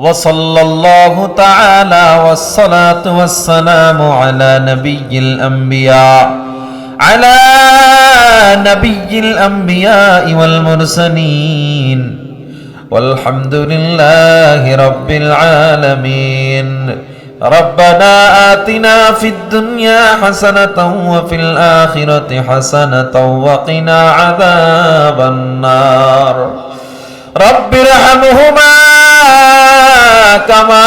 ওয়াসাল্লাল্লাহু তাআলা ওয়াসসালাতু ওয়াসসালামু আলা নাবিয়্যিল আম্বিয়া আলা নাবিয়্যিল আম্বিয়া ওয়াল মুরসালিন walhamdulillahi rabbil alamin. ربنا آتنا في الدنيا حسنة وفي الآخرة حسنة وقنا عذاب النار. رب ارحمهما كما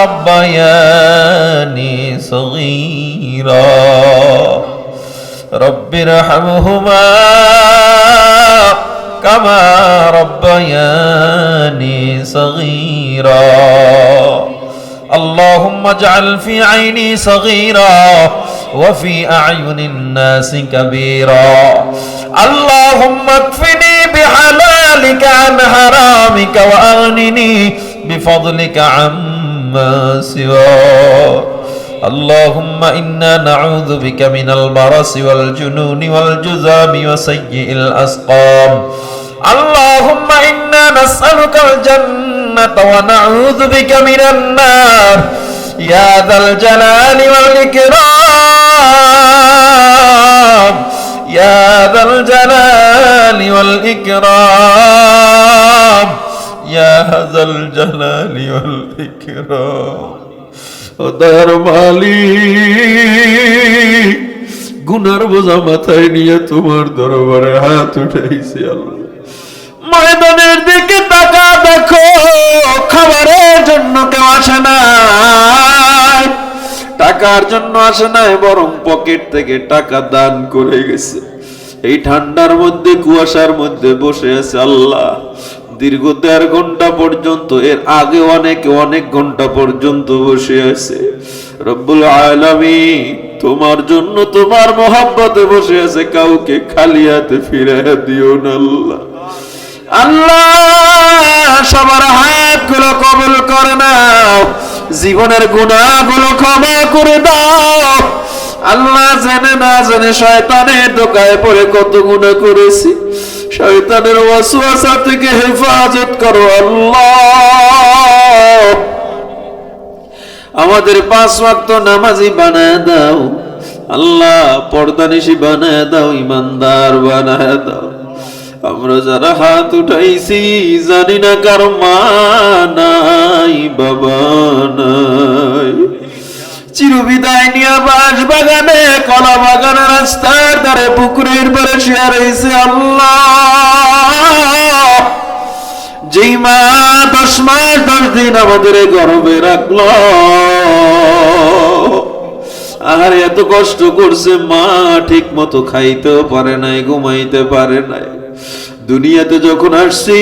ربياني صغيرا. رب ارحمهما كما ربياني صغيرا. اللهم اجعل في عيني صغيرا وفي أعين الناس كبيرا. اللهم اكفني بحلالك عن حرامك وأغنني بفضلك عما سواك. اللهم إنا نعوذ بك من البرص والجنون والجذام وسيء الأسقام. اللهم إنا نسألك الجنة ونعوذ بك من النار يا ذا الجلال والإكرام يا ذا الجلال والإكرام يا ذا الجلال والإكرام. দয়ার মালিক, গুনার বোঝা মাথায় নিয়ে তোমার দরবারে হাত উঠাইছি আল্লাহ। ময়দানের দিকে তাকা দেখো, খাবারের জন্য কেউ আসে নাই, টাকার জন্য আসে নাই, বরং পকেট থেকে টাকা দান করে গেছে। এই ঠান্ডার মধ্যে কুয়াশার মধ্যে বসে আছে আল্লাহ, দীর্ঘ 1.5 ঘন্টা পর্যন্ত, এর আগে অনেক ঘন্টা পর্যন্ত বসে আছে। রব্বুল আলামিন তোমার জন্য, তোমার মহব্বতে বসে আছে, কাউকে খালি হাতে ফিরাইয়া দিও না আল্লাহ। আল্লাহ সবার হাতগুলো কবুল করে নাও, জীবনের গুনাহগুলো ক্ষমা করে দাও আল্লাহ। জেনে না জেনে শয়তানের ধোঁকায় পড়ে কত গুনাহ করেছি, শয়তানের ওয়াসওয়াসা থেকে হেফাজত করো আল্লাহ। আমাদের 5 ওয়াক্ত নামাজি বানায় দাও আল্লাহ, পর্দানিশী বানায় দাও, ইমানদার বানায় দাও। আমরা যারা হাত উঠাইছি জানি না কারো মা নাই, বাবা নাই, চিরবিদায় নিয়ে বাঁশ বাগানে, কলা বাগানে, রাস্তার ধারে, পুকুরের পাড়ে শুয়ে রয়েছে আল্লাহ। যেই মা 10 মাস 10 দিন আমাদের গর্ভে রাখলো, আর এত কষ্ট করছে মা, ঠিক মতো খাইতেও পারে নাই, ঘুমাইতে পারে নাই। দুনিয়াতে যখন আসছি,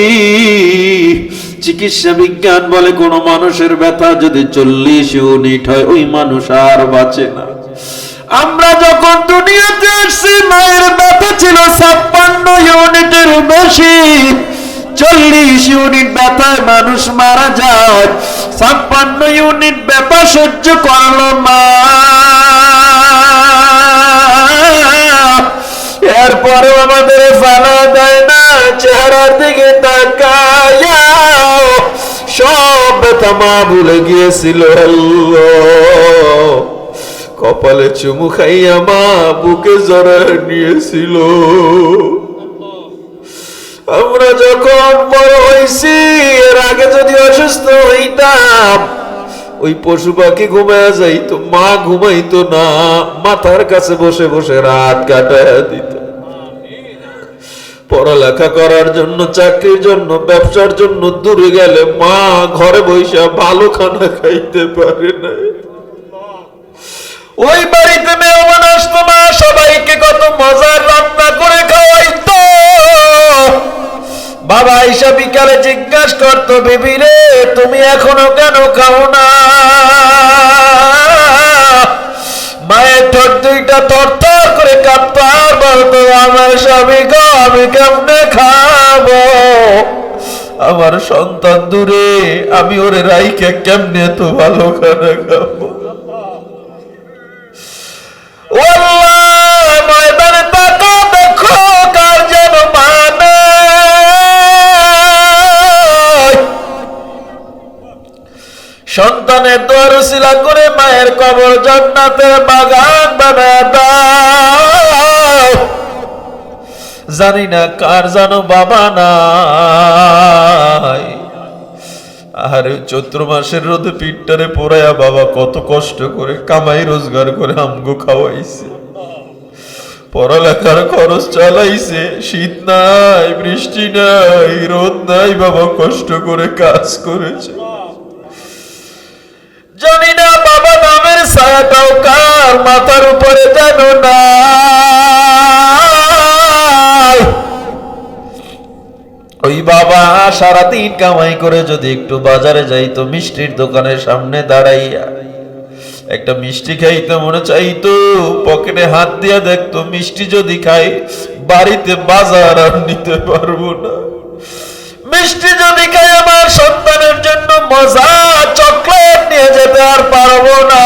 চিকিৎসা বিজ্ঞান বলে কোন মানুষের ব্যথা যদি 40 ইউনিট হয়, ওই মানুষ আর বাঁচে না। আমরা যখন দুনিয়াতে আসছি, মায়ের ব্যথা ছিল 56 ইউনিটের বেশি। 40 ইউনিট ব্যথায় মানুষ মারা যায়, 56 ইউনিট ব্যথা সহ্য করলো মা। এরপরে আমাদের ফালা দেয় না, চেহারার দিকে তাকায়া সব ব্যথা মা ভুলে গিয়েছিল আল্লাহ। কপালে চুমু খাইয়া মা বুকে জড়ায় নিয়েছিল। আমরা যখন বড় হইছি, এর আগে যদি অসুস্থ হইতাম, ওই পশু পাখি ঘুমায় যাইতো, মা ঘুমাইতো না, মাথার কাছে বসে বসে রাত কাটায় দিত। পড়ালেখা করার জন্য, চাকরির জন্য, ব্যবসার জন্য দূরে গেলে মা ঘরে বসে ভালো খানা খাইতে পারে না। ওই বাড়িতে মেহমান আসতো, মা সবাইকে কত মজার রান্না করে খাওয়াইতো। বাবা আইসা বিকালে জিজ্ঞাসা করতো, বেবি রে তুমি এখনো কেন খাও না? মায়ের ঠোঁট দুইটা থরথর করে কাঁপতো, আর বলতো আমার স্বামী গো, আমি কেমনে খাবো? আমার সন্তান দূরে, আমি ওরে রাইকে কেমনে তো ভালো খানা খাবো? ও সন্তানের দোয়ার উসিলা করে মায়ের কবর জান্নাতের বাগান বানায় দাও। জানি না কার জানো বাবা নাই, আরে চৈত্র মাসের রোদে পিঠটারে পোড়ায়া বাবা কত কষ্ট করে কামাই রোজগার করে আমগো খাওয়াইছে, পড়ালেখার খরচ চালাইছে, শীত নাই বৃষ্টি নাই রোদ নাই বাবা কষ্ট করে কাজ করেছে। জানি না বাবা নামের ছায়াটাও কার মাথার উপরে যেন না। ওই বাবা সারাদিন কামাই করে যদি একটু বাজারে যাইতো, মিষ্টির দোকানের সামনে দাঁড়াইয়া একটা মিষ্টি খাইতে মনে চাইতো, পকেটে হাত দিয়া দেখতো মিষ্টি যদি খাই বাড়িতে বাজার আর নিতে পারবো না, মিষ্টি যদি খাই আমার সন্তানের জন্য মজা চকলেট নিয়ে যেতে আর পারবো না।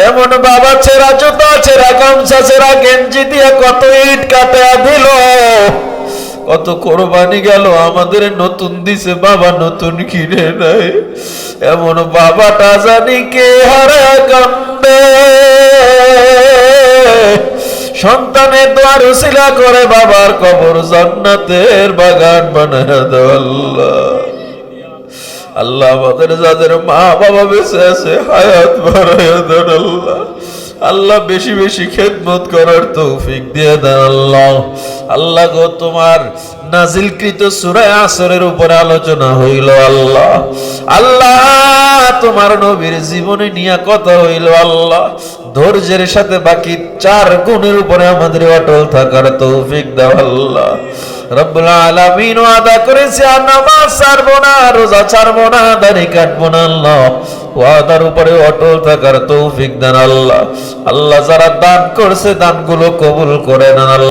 এমন বাবা ছেঁড়া জুতা, ছেঁড়া গামছা, ছেঁড়া গেঞ্জি দিয়ে কত ইট কাটা দিল, কত কোরবানি গেল, আমাদের নতুন দিছে বাবা নতুন কিনে নাই। এমন বাবাটা জানি কে হারে কান্দে, সন্তানের দোয়ার উসিলা করে বাবার কবর জান্নাতের বাগান বানায় দাও আল্লাহ। আল্লাহ আমাদের যাদের মা বাবা বেঁচে আছে হায়াত বাড়াইয়া দেন আল্লাহ। আল্লাহ বেশি বেশি খেদমত করার তৌফিক দিয়ে দেন আল্লাহ। আল্লাহ গো তোমার নাজিলকৃত সূরা আসরের উপরে আলোচনা হইল আল্লাহ। আল্লাহ তোমার নবীর জীবনে নিয়ে কথা হইল আল্লাহ। ধৈর্যের সাথে বাকি 4 গুণের উপরে আমাদের অটল থাকার তৌফিক দাও আল্লাহ। রব্বুল আলামিন ওয়াদা করেছে আর নামাজ ছাড়বো না, রোজা ছাড়বো না, দাড়ি কাটবো না আল্লাহ। ওয়াদার উপরে অটল থাকার তৌফিক দেন আল্লাহ। আল্লাহ যারা দান করছে দানগুলো কবুল করে নেন আল্লাহ।